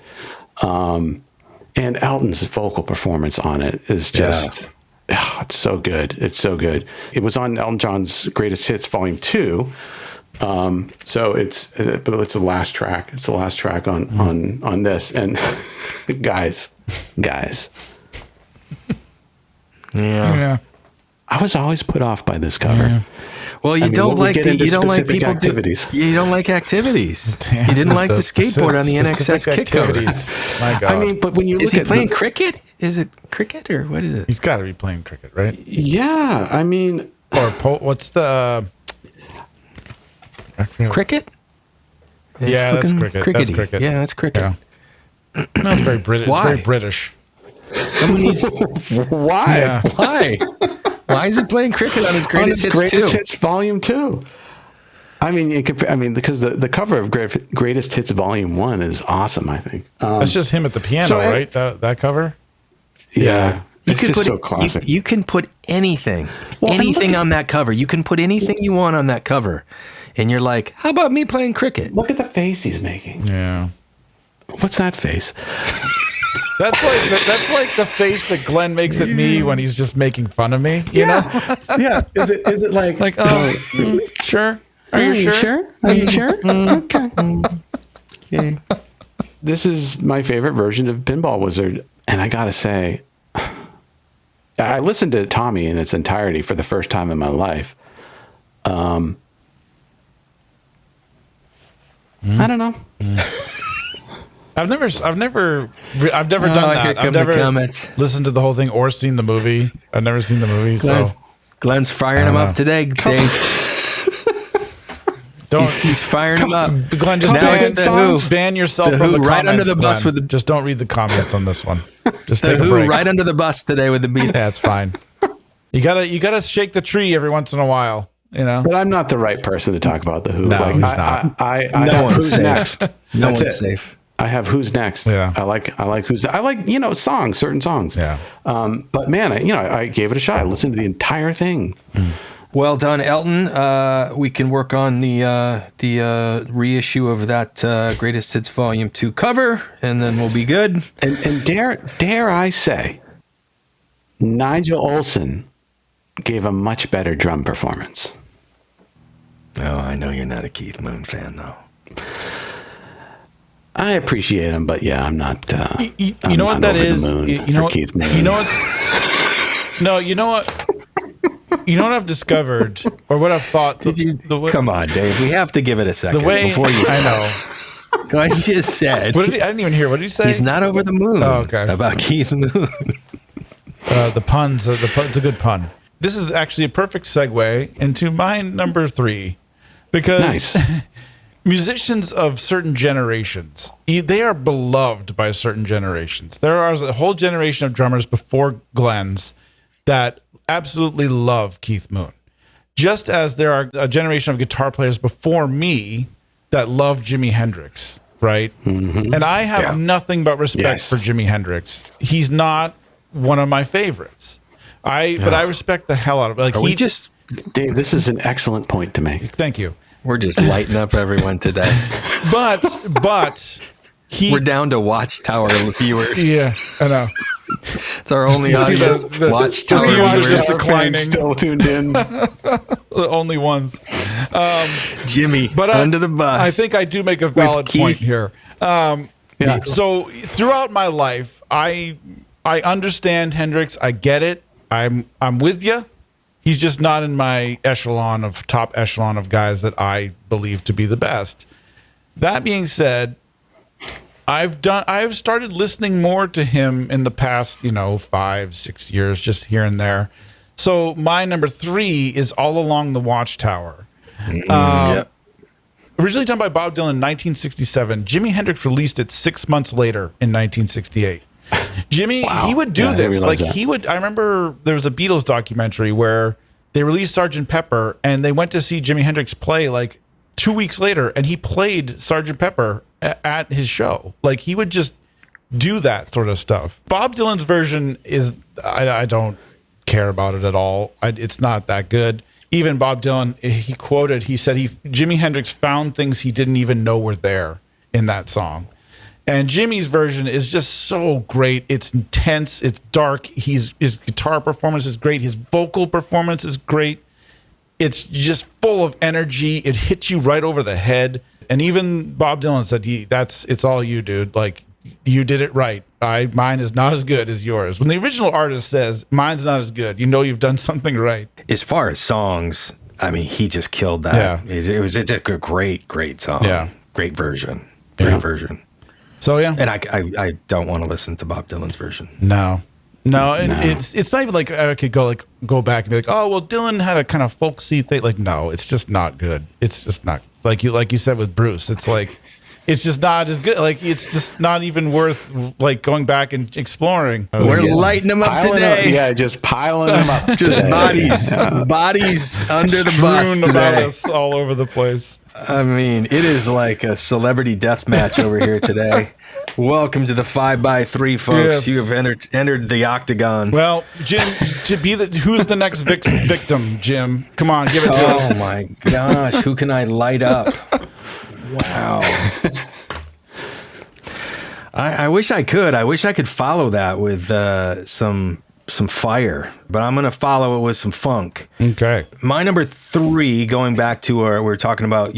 Speaker 4: And Elton's vocal performance on it is just, it's so good. It's so good. It was on Elton John's Greatest Hits Volume 2. So it's the last track. It's the last track on this. And guys.
Speaker 1: Yeah.
Speaker 4: I was always put off by this cover.
Speaker 1: Yeah. Well, you don't like people
Speaker 4: activities.
Speaker 1: You don't like activities. You didn't like the skateboard on the NXS kick cover.
Speaker 2: My God.
Speaker 4: I mean, but when you
Speaker 1: is
Speaker 4: look
Speaker 1: he
Speaker 4: at
Speaker 1: playing cricket? Is it cricket or what is it?
Speaker 2: He's got to be playing cricket, right?
Speaker 4: Yeah, I mean,
Speaker 2: Or what's the
Speaker 1: Cricket?
Speaker 2: Yeah, that's cricket.
Speaker 1: Crickety.
Speaker 2: That's cricket.
Speaker 1: Yeah, that's cricket.
Speaker 2: Yeah. No, it's very British. It's
Speaker 1: Why?
Speaker 2: very British.
Speaker 4: why?
Speaker 2: Yeah.
Speaker 1: Why? Why is he playing cricket on his Greatest Hits
Speaker 4: Greatest
Speaker 1: 2?
Speaker 4: Hits Volume 2. I mean, because the cover of Greatest Hits Volume 1 is awesome, I think.
Speaker 2: That's just him at the piano,
Speaker 4: so
Speaker 2: right? That cover?
Speaker 4: Yeah. It's just so
Speaker 1: you,
Speaker 4: classic.
Speaker 1: you can put anything on that cover. You can put anything you want on that cover. And you're like, how about me playing cricket?
Speaker 4: Look at the face he's making.
Speaker 2: Yeah.
Speaker 4: What's that face?
Speaker 2: That's like the face that Glenn makes at me when he's just making fun of me. You know?
Speaker 4: Yeah. Is it like
Speaker 2: Sure. Are you sure?
Speaker 4: Are you sure? Okay. This is my favorite version of Pinball Wizard, and I gotta say, I listened to Tommy in its entirety for the first time in my life. I don't know.
Speaker 2: I've never done that. I've never listened to the whole thing or seen the movie. I've never seen the movie, so
Speaker 1: Glenn's firing him up today, Dave. He's firing him up.
Speaker 2: Glenn, just ban yourself
Speaker 1: the
Speaker 2: from the
Speaker 1: Who right
Speaker 2: comments,
Speaker 1: under the bus
Speaker 2: Glenn.
Speaker 1: with the
Speaker 2: just don't read the comments on this one. Just take
Speaker 1: the
Speaker 2: a
Speaker 1: Who
Speaker 2: break.
Speaker 1: right under the bus today with the beat.
Speaker 2: Yeah, it's fine. You gotta shake the tree every once in a while. You know,
Speaker 4: But I'm not the right person to talk about the Who.
Speaker 2: No, he's not.
Speaker 4: I
Speaker 1: No
Speaker 4: have
Speaker 1: one's
Speaker 4: Who's
Speaker 1: safe.
Speaker 4: next.
Speaker 1: No
Speaker 4: That's
Speaker 1: one's
Speaker 4: it.
Speaker 1: safe.
Speaker 4: I have Who's Next.
Speaker 2: Yeah.
Speaker 4: I like songs, certain songs.
Speaker 2: Yeah.
Speaker 4: But man, I gave it a shot. I listened to the entire thing.
Speaker 1: Well done, Elton. We can work on the reissue of that Greatest Hits Volume 2 cover, and then we'll be good.
Speaker 4: And dare I say, Nigel Olsson gave a much better drum performance.
Speaker 1: Oh, I know you're not a Keith Moon fan, though.
Speaker 4: I appreciate him, but yeah, I'm not.
Speaker 2: you know what that is.
Speaker 4: Keith Moon.
Speaker 2: You know what? No, you know what? You know what I've discovered, or what I've thought.
Speaker 1: Come on, Dave. We have to give it a second
Speaker 2: The way
Speaker 1: before you.
Speaker 2: I know.
Speaker 1: Glenn just said.
Speaker 2: I didn't even hear. What did he say?
Speaker 1: He's not over the moon.
Speaker 2: Oh, okay.
Speaker 1: About Keith Moon.
Speaker 2: The puns. It's a good pun. This is actually a perfect segue into my number 3, because
Speaker 4: Nice.
Speaker 2: musicians of certain generations, they are beloved by certain generations. There are a whole generation of drummers before Glen's that absolutely love Keith Moon, just as there are a generation of guitar players before me that love Jimi Hendrix, right? Mm-hmm. And I have nothing but respect for Jimi Hendrix. He's not one of my favorites. But I respect the hell out of it. Like
Speaker 4: Dave, this is an excellent point to make.
Speaker 2: Thank you.
Speaker 1: We're just lighting up everyone today.
Speaker 2: But
Speaker 1: we're down to Watchtower viewers.
Speaker 2: Yeah, I know.
Speaker 1: It's our only audience. Watchtower
Speaker 2: viewers
Speaker 1: viewers.
Speaker 2: just declining.
Speaker 4: Still tuned in.
Speaker 2: The only ones.
Speaker 1: Jimmy,
Speaker 2: But
Speaker 1: under the bus.
Speaker 2: I think I do make a valid point here. So throughout my life, I understand Hendrix. I get it. I'm with you. He's just not in my top echelon of guys that I believe to be the best. That being said, I've started listening more to him in the past, 5-6 years, just here and there. So my number 3 is All Along the Watchtower. Originally done by Bob Dylan in 1967, Jimi Hendrix released it 6 months later in 1968. Jimmy,
Speaker 4: Wow.
Speaker 2: he would do
Speaker 4: Yeah, I didn't
Speaker 2: this.
Speaker 4: realize
Speaker 2: Like
Speaker 4: that.
Speaker 2: I remember there was a Beatles documentary where they released Sgt. Pepper and they went to see Jimi Hendrix play like 2 weeks later, and he played Sgt. Pepper at his show. Like he would just do that sort of stuff. Bob Dylan's version is, I don't care about it at all. It's not that good. Even Bob Dylan, he said Jimi Hendrix found things he didn't even know were there in that song. And Jimmy's version is just so great. It's intense. It's dark. His guitar performance is great. His vocal performance is great. It's just full of energy. It hits you right over the head. And even Bob Dylan said, it's all you, dude. Like, you did it right. Mine is not as good as yours. When the original artist says, mine's not as good, you know you've done something right.
Speaker 1: As far as songs, I mean, he just killed that.
Speaker 2: Yeah.
Speaker 1: It's a great song.
Speaker 2: Yeah.
Speaker 1: Great version. Great version.
Speaker 2: So, yeah.
Speaker 1: And I don't want to listen to Bob Dylan's version.
Speaker 2: No, and it's not even like I could go back and be like, oh well, Dylan had a kind of folksy thing. Like, no, it's just not good. It's just not like you said with Bruce. It's like it's just not as good. Like it's just not even worth like going back and exploring.
Speaker 1: We're lighting them up today.
Speaker 4: Just piling them up.
Speaker 1: Just bodies under the bus
Speaker 2: Strewn about
Speaker 1: today.
Speaker 2: us all over the place.
Speaker 1: I mean, it is like a celebrity death match over here today. Welcome to the 5x3, folks.
Speaker 2: Yes.
Speaker 1: You have entered the octagon.
Speaker 2: Well, Jim, who's the next victim? Jim, come on, give it to us.
Speaker 1: Oh my gosh, who can I light up? Wow. I wish I could. I wish I could follow that with some fire, but I'm going to follow it with some funk.
Speaker 2: Okay.
Speaker 1: My number 3, going back to we're talking about,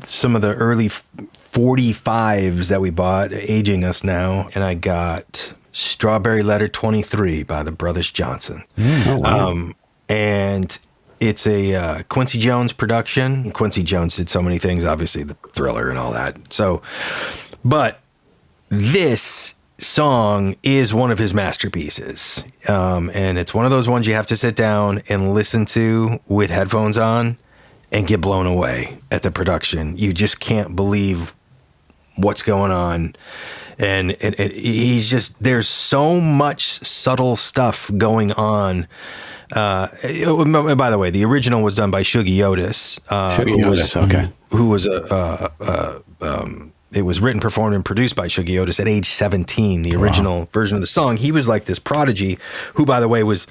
Speaker 1: some of the early 45s that we bought, aging us now, and I got Strawberry Letter 23 by the Brothers Johnson.
Speaker 4: Oh, wow.
Speaker 1: And it's a Quincy Jones production. Quincy Jones did so many things, obviously the Thriller and all that. So, but this song is one of his masterpieces. And it's one of those ones you have to sit down and listen to with headphones on and get blown away at the production. You just can't believe what's going on. And he's just, there's so much subtle stuff going on. By the way, the original was done by Shuggie Otis. Who was it was written, performed, and produced by Shuggie Otis at age 17, the original version of the song. He was like this prodigy who, by the way, was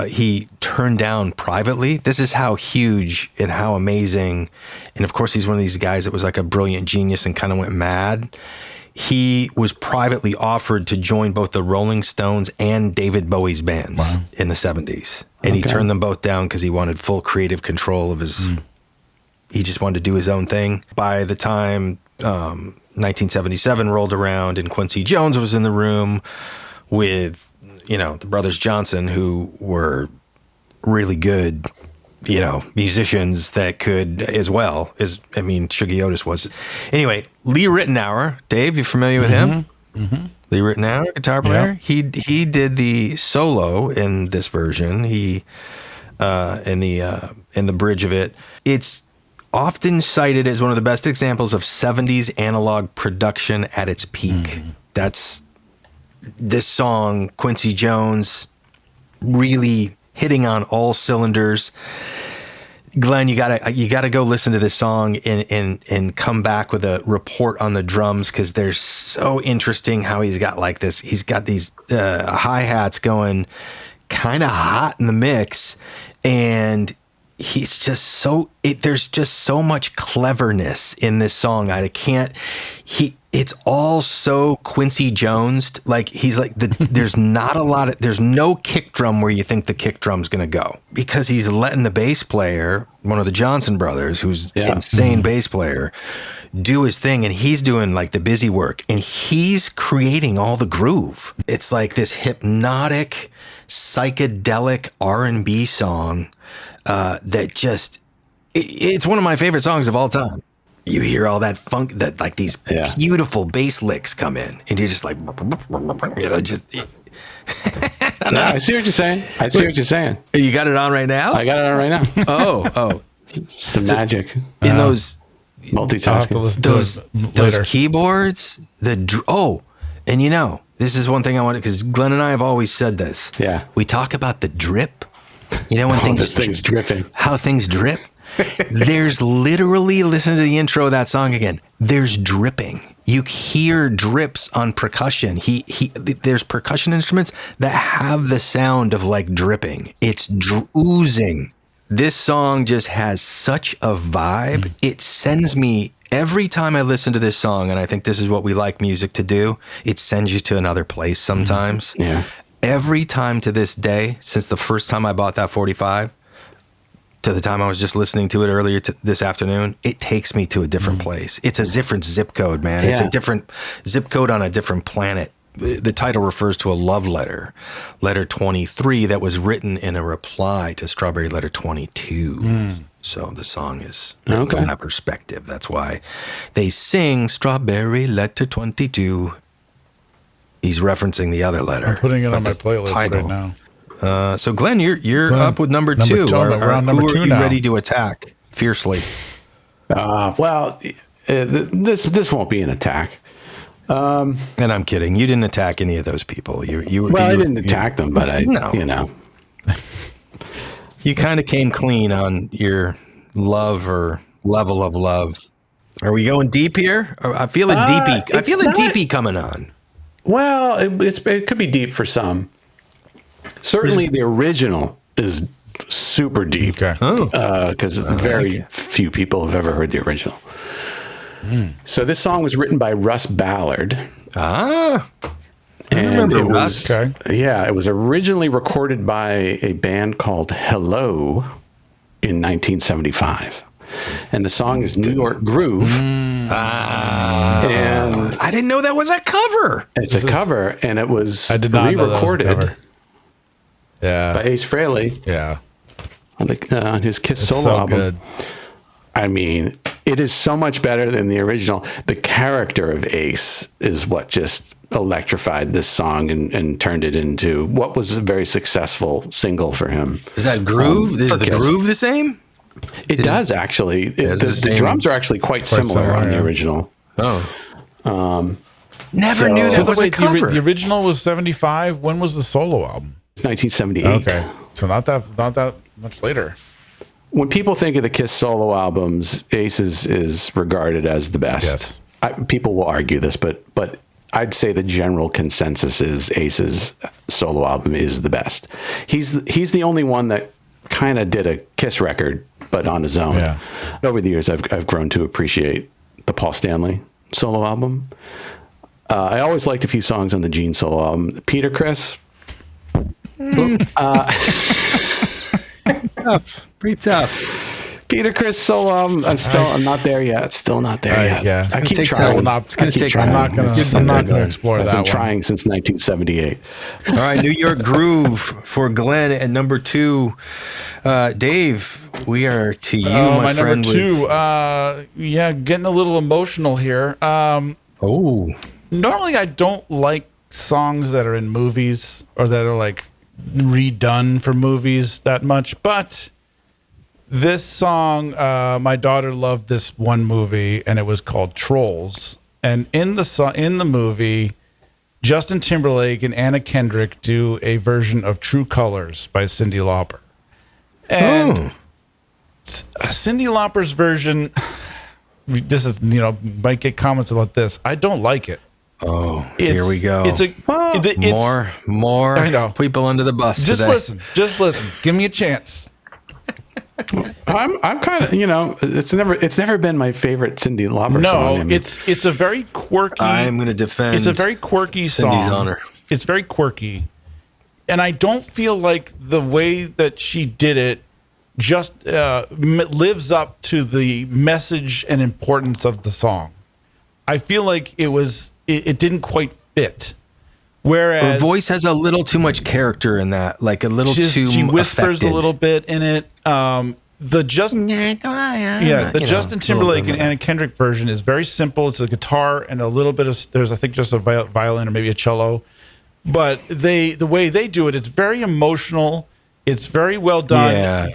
Speaker 1: he turned down privately. This is how huge and how amazing. And of course, he's one of these guys that was like a brilliant genius and kind of went mad. He was privately offered to join both the Rolling Stones and David Bowie's bands in the 70s. And he turned them both down because he wanted full creative control of his... He just wanted to do his own thing. By the time 1977 rolled around and Quincy Jones was in the room with, the Brothers Johnson, who were really good, musicians that could as well as, Shuggie Otis was. Anyway, Lee Ritenour, Dave, you familiar with him? Mm-hmm. Lee Ritenour, guitar player. Yeah. He did the solo in this version. He in the bridge of it. It's often cited as one of the best examples of 70s analog production at its peak. That's this song, Quincy Jones, really hitting on all cylinders. Glenn, you gotta go listen to this song and come back with a report on the drums, because they're so interesting how he's got like this. He's got these hi-hats going kind of hot in the mix, and he's just there's just so much cleverness in this song. It's all so Quincy Jones. Like he's like there's no kick drum where you think the kick drum's going to go, because he's letting the bass player, one of the Johnson brothers, who's insane bass player, do his thing. And he's doing like the busy work, and he's creating all the groove. It's like this hypnotic, psychedelic R&B song. That just, it's one of my favorite songs of all time. You hear all that funk, that like these beautiful bass licks come in, and you're just like, just.
Speaker 4: I see what you're saying.
Speaker 1: You got it on right now?
Speaker 4: I got it on right now.
Speaker 1: Oh.
Speaker 4: It's the magic.
Speaker 1: In those
Speaker 4: multitasking.
Speaker 1: Those keyboards, and This is one thing I wanted, because Glenn and I have always said this.
Speaker 4: Yeah.
Speaker 1: We talk about the drip. You know, when
Speaker 4: This thing's dripping.
Speaker 1: how things drip. There's literally, listen to the intro of that song again. There's dripping. You hear drips on percussion. There's percussion instruments that have the sound of like dripping. It's oozing. This song just has such a vibe. It sends me, every time I listen to this song, and I think this is what we like music to do, it sends you to another place sometimes.
Speaker 4: Yeah.
Speaker 1: Every time to this day, since the first time I bought that 45, to the time I was just listening to it earlier this afternoon, it takes me to a different place. It's a different zip code, man. It's a different zip code on a different planet. The title refers to a love letter, letter 23, that was written in a reply to Strawberry Letter 22. So the song is written from that perspective. That's why they sing Strawberry Letter 22. He's referencing the other letter.
Speaker 2: I'm putting it on my playlist right now.
Speaker 1: So Glenn, you're
Speaker 2: Glenn,
Speaker 1: up with number
Speaker 2: number
Speaker 1: 2.
Speaker 2: two. We're on number
Speaker 1: who
Speaker 2: two
Speaker 1: are you
Speaker 2: now.
Speaker 1: ready to attack fiercely?
Speaker 4: This won't be an attack.
Speaker 1: And I'm kidding. You didn't attack any of those people.
Speaker 4: I didn't attack them, but
Speaker 1: you kind of came clean on your love or level of love. Are we going deep here? I feel a deepy. I feel a deepy coming on.
Speaker 4: Well, it could be deep for some. Certainly, the original is super deep.
Speaker 2: Okay.
Speaker 4: Because very few people have ever heard the original. So this song was written by Russ Ballard.
Speaker 1: I
Speaker 4: And
Speaker 1: remember
Speaker 4: it
Speaker 1: Russ.
Speaker 4: was, yeah, it was originally recorded by a band called Hello in 1975. And the song is New York Groove. And
Speaker 1: I didn't know that was a cover.
Speaker 4: it's a cover, and it was
Speaker 2: I did not know that was a
Speaker 4: re-recorded
Speaker 2: cover.
Speaker 4: by
Speaker 2: Yeah.
Speaker 4: Ace Frehley
Speaker 2: Yeah.
Speaker 4: on his Kiss
Speaker 2: It's
Speaker 4: solo
Speaker 2: so
Speaker 4: album.
Speaker 2: good.
Speaker 4: I mean, it is so much better than the original. The character of Ace is what just electrified this song and turned it into what was a very successful single for him.
Speaker 1: Is that groove? Is
Speaker 4: for
Speaker 1: the
Speaker 4: Kiss.
Speaker 1: groove the same?
Speaker 4: It does actually.
Speaker 1: the
Speaker 4: The
Speaker 1: same-
Speaker 4: drums are actually quite similar
Speaker 2: similar,
Speaker 4: on the
Speaker 2: yeah.
Speaker 4: original.
Speaker 1: Oh. Never knew
Speaker 4: so
Speaker 1: that was a
Speaker 2: Wait,
Speaker 1: cover.
Speaker 2: the original was 75. When was the solo album?
Speaker 4: It's 1978.
Speaker 2: Okay. So not that much later.
Speaker 4: When people think of the Kiss solo albums, Ace is regarded as the best.
Speaker 2: Yes.
Speaker 4: People will argue this, but I'd say the general consensus is Ace's solo album is the best. He's the only one that kind of did a Kiss record, but on his own.
Speaker 2: Yeah.
Speaker 4: Over the years, I've grown to appreciate the Paul Stanley solo album. I always liked a few songs on the Gene solo album. Peter Criss.
Speaker 1: Pretty tough.
Speaker 4: Peter Criss solo album. I'm not there yet. Still not there yet.
Speaker 2: Yeah.
Speaker 4: I keep
Speaker 1: take
Speaker 4: trying.
Speaker 1: time.
Speaker 2: It's gonna take time. I'm not gonna explore
Speaker 4: I've
Speaker 2: that
Speaker 4: been
Speaker 2: one.
Speaker 4: trying since 1978.
Speaker 1: All right, New York Groove for Glenn at number 2. Dave, we are to you, my
Speaker 2: number
Speaker 1: friend.
Speaker 2: 2. Getting a little emotional here. Normally, I don't like songs that are in movies or that are like redone for movies that much, but this song, my daughter loved this one movie, and it was called Trolls. And in the movie, Justin Timberlake and Anna Kendrick do a version of True Colors by Cyndi Lauper. And Cyndi Lauper's version, this is, might get comments about this. I don't like it.
Speaker 1: Here we go. More
Speaker 2: I know.
Speaker 1: people under the bus
Speaker 2: Just
Speaker 1: today.
Speaker 2: listen. Give me a chance.
Speaker 4: I'm kind of, it's never been my favorite Cyndi Lauper song. I mean,
Speaker 2: it's a very quirky.
Speaker 1: I'm going to defend.
Speaker 2: It's a very quirky
Speaker 1: Cindy's
Speaker 2: song.
Speaker 1: honor.
Speaker 2: It's very quirky, and I don't feel like the way that she did it just lives up to the message and importance of the song. I feel like it didn't quite fit. Whereas
Speaker 1: Her voice has a little too much character in that, like a little too.
Speaker 2: she whispers
Speaker 1: affected.
Speaker 2: a little bit in it. The Justin Timberlake and Anna Kendrick version is very simple. It's a guitar and a little bit of there's I think just a violin or maybe a cello, but the way they do it, it's very emotional. It's very well done.
Speaker 1: Yeah.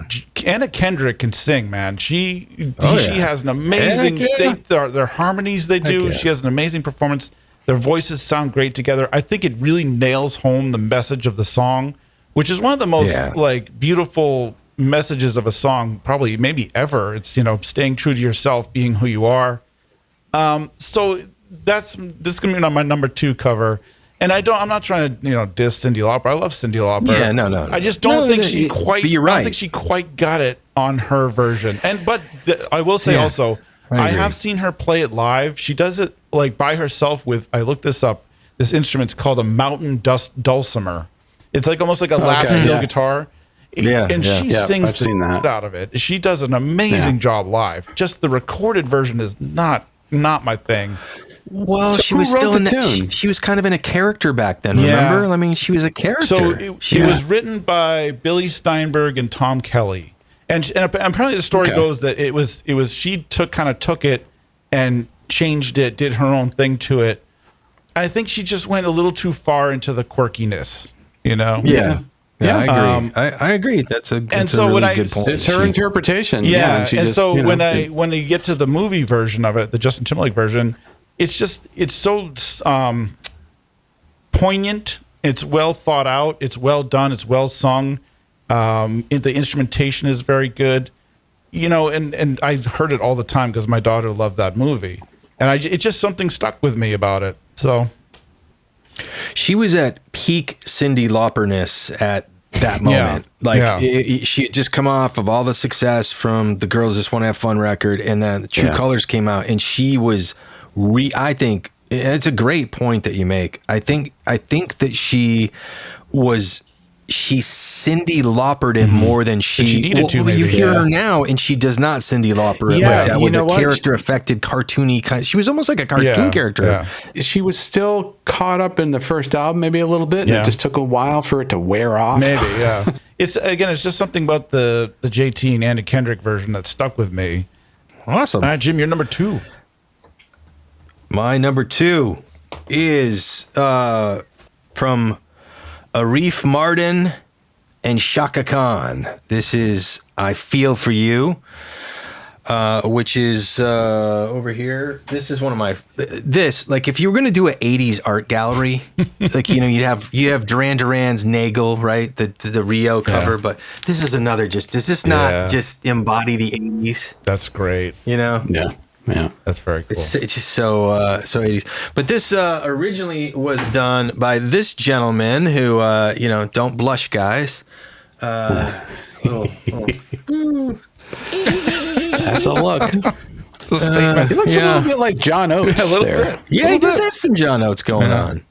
Speaker 2: Anna Kendrick can sing, man. She has an amazing.
Speaker 1: Heck yeah.
Speaker 2: Their harmonies they do.
Speaker 4: yeah.
Speaker 2: She has an amazing performance. Their voices sound great together. I think it really nails home the message of the song, which is one of the most like beautiful messages of a song, probably maybe ever. It's, you know, staying true to yourself, being who you are. So this is gonna be on my number 2 cover. And I'm not trying to, you know, diss Cyndi Lauper. I love Cyndi Lauper.
Speaker 1: Yeah, no.
Speaker 2: I just don't think she quite.
Speaker 1: But you're right.
Speaker 2: I don't think she quite got it on her version. But I will say also, I have seen her play it live. She does it like by herself with. I looked this up. This instrument's called a mountain dulcimer. It's like almost like a lap steel guitar.
Speaker 1: Yeah,
Speaker 2: and she sings
Speaker 4: I've seen that.
Speaker 2: out of it. She does an amazing job live. Just the recorded version is not my thing.
Speaker 1: Well,
Speaker 4: So
Speaker 1: she
Speaker 4: who
Speaker 1: was
Speaker 4: wrote
Speaker 1: still
Speaker 4: the
Speaker 1: in
Speaker 4: tune?
Speaker 1: she was kind of in a character back then,
Speaker 2: Yeah.
Speaker 1: remember? I mean, she was a character.
Speaker 2: So it was written by Billy Steinberg and Tom Kelly, and apparently the story goes that it was she took it and changed it, did her own thing to it. I think she just went a little too far into the quirkiness, you know.
Speaker 1: Yeah, I agree. I agree. That's a really good point.
Speaker 4: It's her interpretation.
Speaker 2: Yeah,
Speaker 4: and she
Speaker 2: and
Speaker 4: just,
Speaker 2: so
Speaker 4: you know,
Speaker 2: when you get to the movie version of it, the Justin Timberlake version, it's so poignant. It's well thought out. It's well done. It's well sung. The instrumentation is very good. You know, and I've heard it all the time because my daughter loved that movie, and it's just something stuck with me about it. So
Speaker 1: she was at peak Cyndi Lauperness at that moment. She had just come off of all the success from the Girls Just Want to Have Fun record, and then the True Colors came out, and she was I think it's a great point that you make. I think that she Cyndi Laupered it more than she
Speaker 2: needed to.
Speaker 1: You hear her now, and she does not Cyndi Lauper it like that with a character affected cartoony kind. She was almost like a cartoon character.
Speaker 4: Yeah. She was still caught up in the first album, maybe a little bit. And it just took a while for it to wear off.
Speaker 2: Maybe, yeah. It's just something about the JT and Anna Kendrick version that stuck with me.
Speaker 1: Awesome.
Speaker 2: All right, Jim, you're number 2.
Speaker 1: My number 2 is from Arif Mardin and Shaka Khan. This is I Feel For You, which is over here. This is one of my, like if you were going to do an 80s art gallery, like, you know, you have Duran Duran's Nagel, right? The Rio cover, but this is another does this not just embody the 80s?
Speaker 2: That's great.
Speaker 1: You know?
Speaker 4: Yeah,
Speaker 2: that's very cool.
Speaker 1: It's just so 80s. But this originally was done by this gentleman who, you know, don't blush, guys.
Speaker 4: That's a look.
Speaker 2: It's a statement.
Speaker 4: He looks a little bit like John Oates there.
Speaker 1: Yeah, he does have some John Oates going on.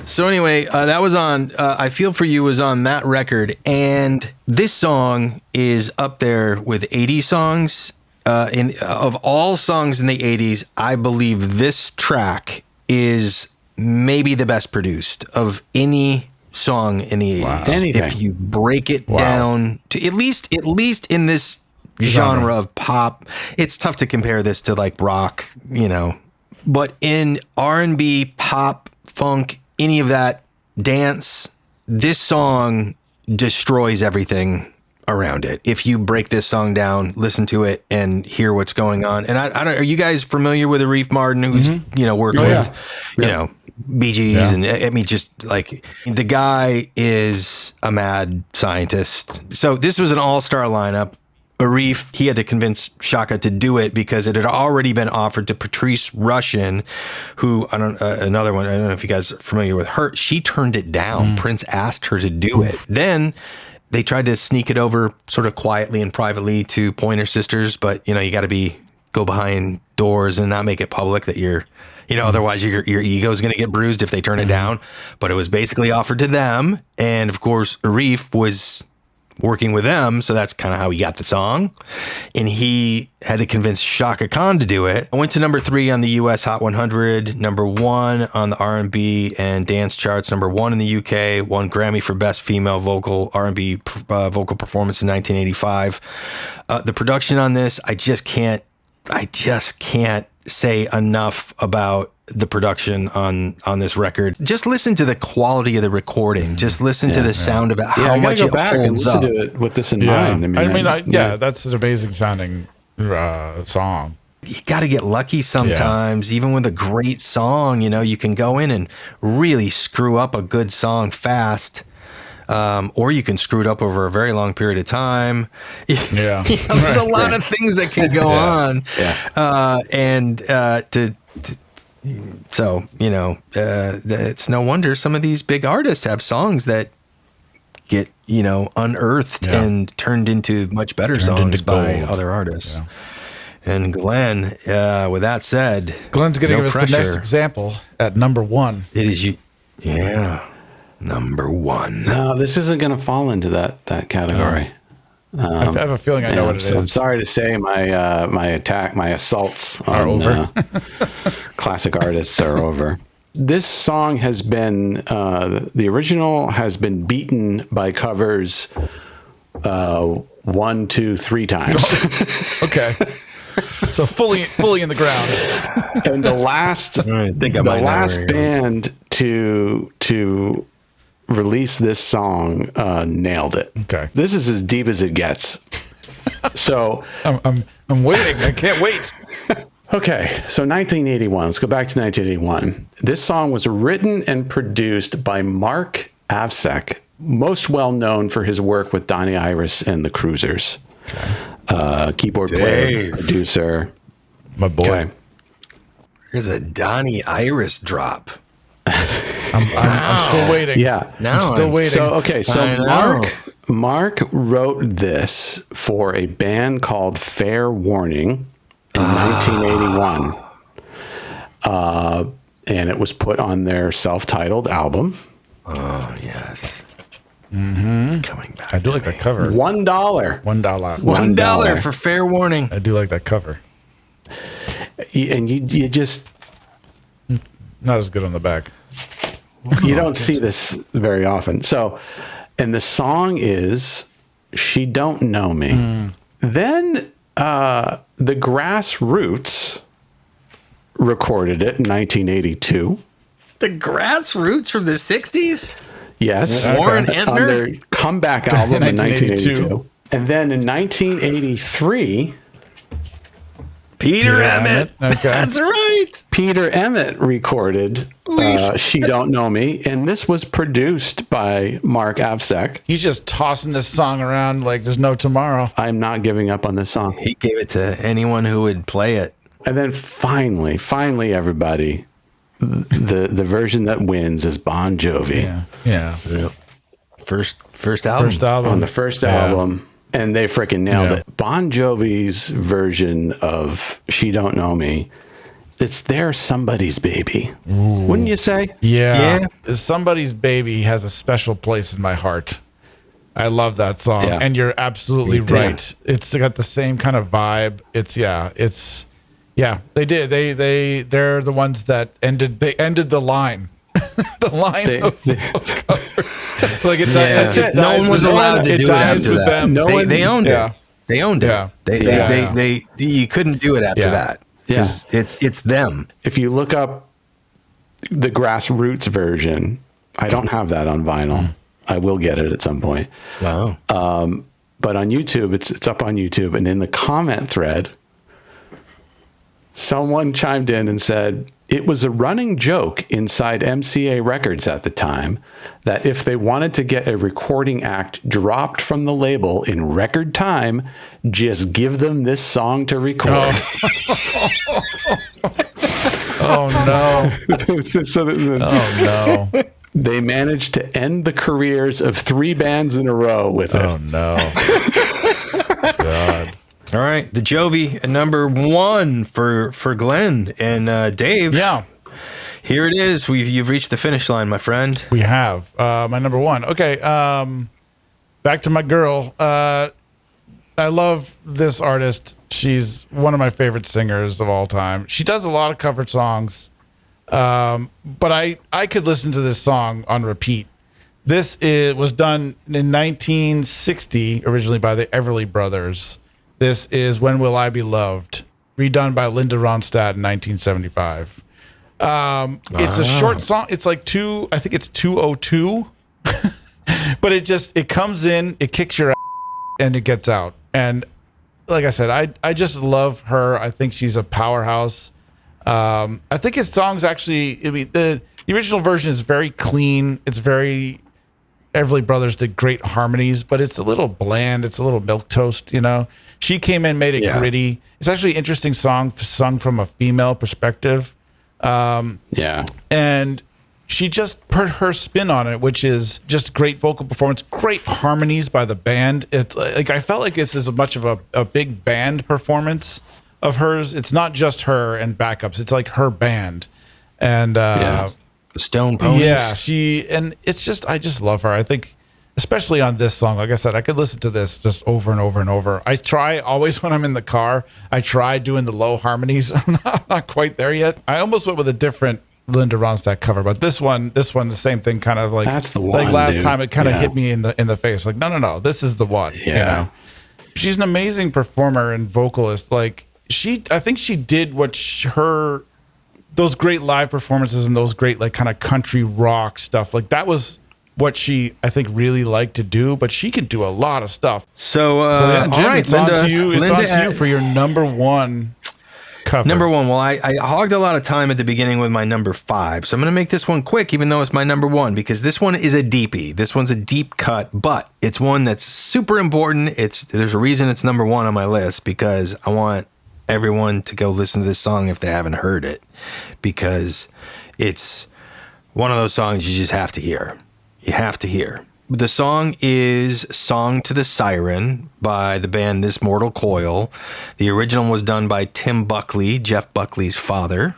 Speaker 1: So anyway, that was on I Feel For You was on that record, and this song is up there with 80 songs. Of all songs in the 80s, I believe this track is maybe the best produced of any song in the 80s.
Speaker 4: Wow. Anything.
Speaker 1: If you break it down to at least in this genre of pop, it's tough to compare this to like rock, you know, but in R&B, pop, funk, any of that, dance, this song destroys everything around it. If you break this song down, listen to it and hear what's going on. And I don't, are you guys familiar with Arif Mardin, who's, you know, worked with, you know, Bee Gees? And I mean, just like the guy is a mad scientist. So this was an all-star lineup. Arif, he had to convince Shaka to do it because it had already been offered to Patrice Rushen, who, another one, I don't know if you guys are familiar with her. She turned it down. Prince asked her to do it. Then they tried to sneak it over sort of quietly and privately to Pointer Sisters, but you know, you got to go behind doors and not make it public that you're, you know, otherwise your ego is going to get bruised if they turn it down. But it was basically offered to them. And of course, Arif was working with them, so that's kind of how he got the song. And he had to convince Shaka Khan to do it. I went to number 3 on the US Hot 100, number 1 on the R&B and dance charts, number 1 in the UK, won Grammy for Best Female Vocal R&B Vocal Performance in 1985. The production on this, I just can't say enough about the production on this record. Just listen to the quality of the recording. Just listen to the sound of it. How much it
Speaker 4: back and
Speaker 1: holds
Speaker 4: listen
Speaker 1: up.
Speaker 4: to it with this in mind.
Speaker 2: I mean, that's an amazing sounding song.
Speaker 1: you got to get lucky sometimes. Even with a great song, you can go in and really screw up a good song fast. Or you can screw it up over a very long period of time.
Speaker 2: Yeah.
Speaker 1: There's a lot of things that can go on.
Speaker 4: Yeah.
Speaker 1: So, it's no wonder some of these big artists have songs that get, unearthed and turned into much better songs by other artists.
Speaker 2: Yeah.
Speaker 1: And Glenn, with that said,
Speaker 2: Glenn's going to
Speaker 1: no
Speaker 2: give us
Speaker 1: pressure.
Speaker 2: the next example at number 1.
Speaker 1: It is you. Yeah. Number 1.
Speaker 4: No, this isn't going to fall into that category.
Speaker 2: I have a feeling I know what it is.
Speaker 4: I'm sorry to say my assaults
Speaker 2: Are over.
Speaker 4: Classic artists are over. This song has been, the original has been beaten by covers 1, 2, 3 times.
Speaker 2: Okay. So fully in the ground.
Speaker 4: And the last, band to release this song nailed it.
Speaker 2: Okay.
Speaker 4: This is as deep as it gets. So
Speaker 2: I'm waiting. I can't wait.
Speaker 4: okay, so 1981. Let's go back to 1981. This song was written and produced by Mark Avsek, most well known for his work with Donnie Iris and the Cruisers. Okay. Keyboard player, producer.
Speaker 2: My boy.
Speaker 4: Okay.
Speaker 1: Here's a Donnie Iris drop.
Speaker 2: I'm still waiting.
Speaker 4: Yeah.
Speaker 2: I'm still waiting.
Speaker 4: So Mark wrote this for a band called Fair Warning in 1981. And it was put on their self-titled album.
Speaker 1: Oh, yes.
Speaker 2: Mm-hmm.
Speaker 1: Coming back.
Speaker 2: I do like that cover.
Speaker 4: $1.
Speaker 1: $1 for Fair Warning.
Speaker 2: I do like that cover.
Speaker 4: And you just...
Speaker 2: Not as good on the back.
Speaker 4: You don't see this very often. So, and the song is She Don't Know Me. Then the Grassroots recorded it in 1982.
Speaker 1: The Grassroots from the 60s?
Speaker 4: Yes.
Speaker 1: Warren
Speaker 4: On
Speaker 1: Entner?
Speaker 4: their comeback album in 1982. And then in 1983...
Speaker 1: Peter Emmett.
Speaker 2: Okay.
Speaker 1: That's right.
Speaker 4: Peter Emmett recorded She Don't Know Me, and this was produced by Mark Avsek.
Speaker 2: He's just tossing this song around like there's no tomorrow.
Speaker 4: I'm not giving up on this song.
Speaker 1: He gave it to anyone who would play it.
Speaker 4: And then finally, everybody, the version that wins is Bon Jovi.
Speaker 2: Yeah.
Speaker 1: First album.
Speaker 2: First album.
Speaker 4: On the first album. And they freaking nailed it. Bon Jovi's version of She Don't Know Me, it's their somebody's baby. Ooh. Wouldn't you say?
Speaker 2: Yeah. Somebody's Baby has a special place in my heart. I love that song. Yeah. And you're absolutely right. It's got the same kind of vibe. They're the ones that ended the line. The line of cover. Like it dies.
Speaker 1: That's it. No one was allowed to do it after that. They owned it. They owned it. They you couldn't do it after that. Because it's them.
Speaker 4: If you look up the Grassroots version, I don't have that on vinyl. I will get it at some point.
Speaker 1: Wow.
Speaker 4: But on YouTube, it's up on YouTube, and in the comment thread, someone chimed in and said, it was a running joke inside MCA Records at the time that if they wanted to get a recording act dropped from the label in record time, just give them this song to record.
Speaker 2: Oh, no.
Speaker 4: Oh, no. They managed to end the careers of 3 bands in a row with it.
Speaker 2: Oh, no. God.
Speaker 1: All right, the Jovi number 1 for Glenn and Dave.
Speaker 2: Yeah,
Speaker 1: here it is. You've reached the finish line, my friend.
Speaker 2: We have my number 1. Okay, back to my girl. I love this artist. She's one of my favorite singers of all time. She does a lot of cover songs, but I could listen to this song on repeat. This was done in 1960, originally by the Everly Brothers. This is When Will I Be Loved, redone by Linda Ronstadt in 1975. It's a short song. It's like I think it's 2:02, but it comes in, it kicks your ass, and it gets out. And like I said, I just love her. I think she's a powerhouse. I think his songs actually, I mean, the original version is very clean. It's very, Everly Brothers did great harmonies, but it's a little bland. It's a little milquetoast, you know. She came in, made it gritty. It's actually an interesting song sung from a female perspective. And she just put her spin on it, which is just great vocal performance, great harmonies by the band. It's like, I felt like this is as much of a big band performance of hers. It's not just her and backups. It's like her band. And,
Speaker 1: the Stone Ponies.
Speaker 2: Yeah, and it's just, I just love her. I think, especially on this song, like I said, I could listen to this just over and over and over. I try always when I'm in the car, I try doing the low harmonies. I'm not quite there yet. I almost went with a different Linda Ronstadt cover, but this one, the same thing, kind of like,
Speaker 4: that's the one,
Speaker 2: like last
Speaker 4: dude.
Speaker 2: time it kind of hit me in the face. Like, no, this is the one.
Speaker 4: Yeah.
Speaker 2: You know? She's an amazing performer and vocalist. Like, I think she did what those great live performances and those great, like, kind of country rock stuff. Like, that was what she, I think, really liked to do, but she can do a lot of stuff.
Speaker 1: So
Speaker 2: Jim,
Speaker 1: all right,
Speaker 2: it's
Speaker 1: Linda,
Speaker 2: on to you. It's
Speaker 1: Linda,
Speaker 2: on to you for your number one cover.
Speaker 1: Number one. Well, I hogged a lot of time at the beginning with my number 5, so I'm going to make this one quick, even though it's my number 1, because this one is a deepie. This one's a deep cut, but it's one that's super important. There's a reason it's number 1 on my list, because I want everyone to go listen to this song if they haven't heard it, because it's one of those songs you just have to hear. You have to hear. The song is Song to the Siren by the band This Mortal Coil. The original was done by Tim Buckley, Jeff Buckley's father.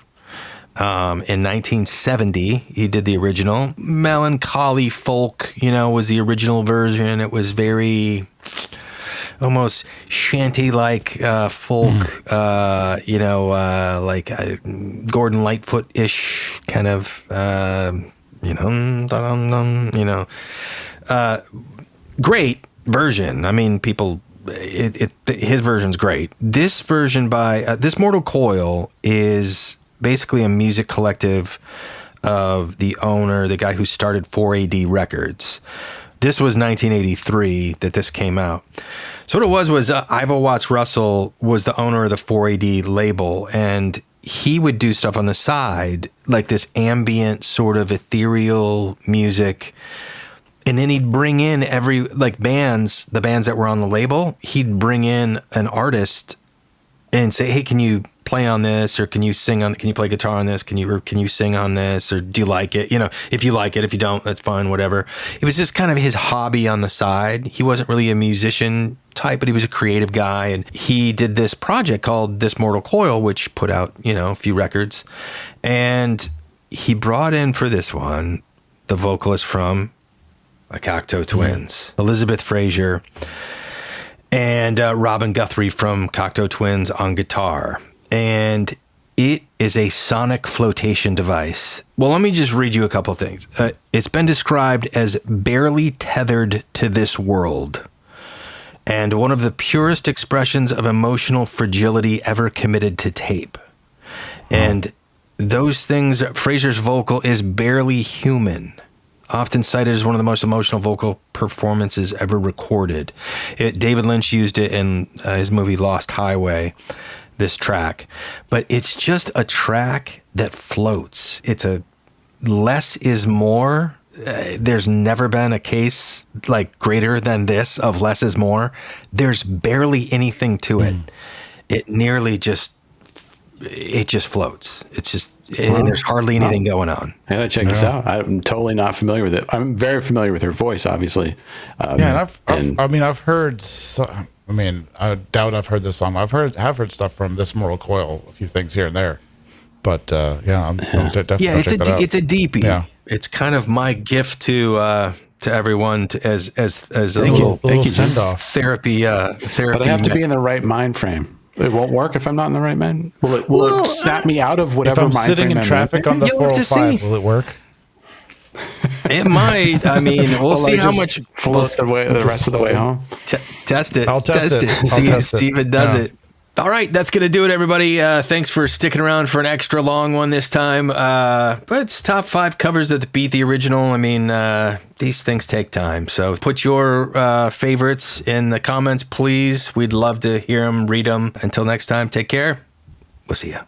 Speaker 1: In 1970, he did the original. Melancholy folk, was the original version. It was very almost shanty-like folk, like Gordon Lightfoot-ish kind of, great version. I mean, his version's great. This version by This Mortal Coil is basically a music collective of the owner, the guy who started 4AD Records. This was 1983 that this came out. So what it was Ivo Watts Russell was the owner of the 4AD label, and he would do stuff on the side, like this ambient sort of ethereal music. And then he'd bring in the bands that were on the label, he'd bring in an artist and say, hey, can you play on this? Or can you play guitar on this? Can you sing on this? Or do you like it? If you like it, if you don't, that's fine, whatever. It was just kind of his hobby on the side. He wasn't really a musician type, but he was a creative guy. And he did this project called This Mortal Coil, which put out, a few records. And he brought in for this one, the vocalist from the Cocteau Twins, Elizabeth Fraser, and Robin Guthrie from Cocteau Twins on guitar. And it is a sonic flotation device. Well, let me just read you a couple things. It's been described as barely tethered to this world, and one of the purest expressions of emotional fragility ever committed to tape. And those things, Fraser's vocal is barely human, often cited as one of the most emotional vocal performances ever recorded. David Lynch used it in his movie Lost Highway, this track. But it's just a track that floats. It's a less is more. There's never been a case like greater than this of less is more. There's barely anything to it. It nearly just floats. It's just, and there's hardly anything going on.
Speaker 4: I gotta check this out. I'm totally not familiar with it. I'm very familiar with her voice, obviously.
Speaker 2: I've heard. I doubt I've heard this song. Have heard stuff from This Mortal Coil, a few things here and there. But definitely.
Speaker 1: Yeah, it's a deepie.
Speaker 2: Yeah.
Speaker 1: It's kind of my gift to everyone as a
Speaker 2: little send off
Speaker 1: therapy.
Speaker 4: But I have to be in the right mind frame. It won't work if I'm not in the right mind. Will it snap me out of whatever
Speaker 2: mind frame? If I'm sitting in traffic on the 405, will it work?
Speaker 1: It might. I mean, we'll see how much
Speaker 4: floats the rest of the way home.
Speaker 1: Test it.
Speaker 2: I'll test it.
Speaker 1: See if it does it. All right, that's going to do it, everybody. Thanks for sticking around for an extra long one this time. But it's top 5 covers that beat the original. I mean, these things take time. So put your favorites in the comments, please. We'd love to hear them, read them. Until next time, take care. We'll see ya.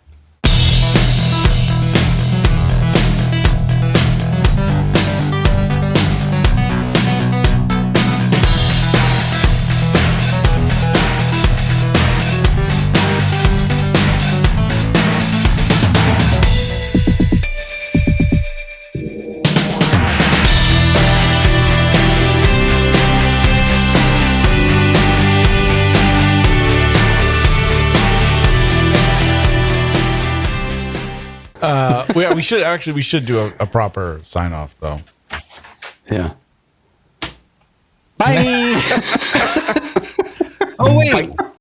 Speaker 2: We should do a proper sign off though.
Speaker 4: Yeah. Bye.
Speaker 1: Oh, wait.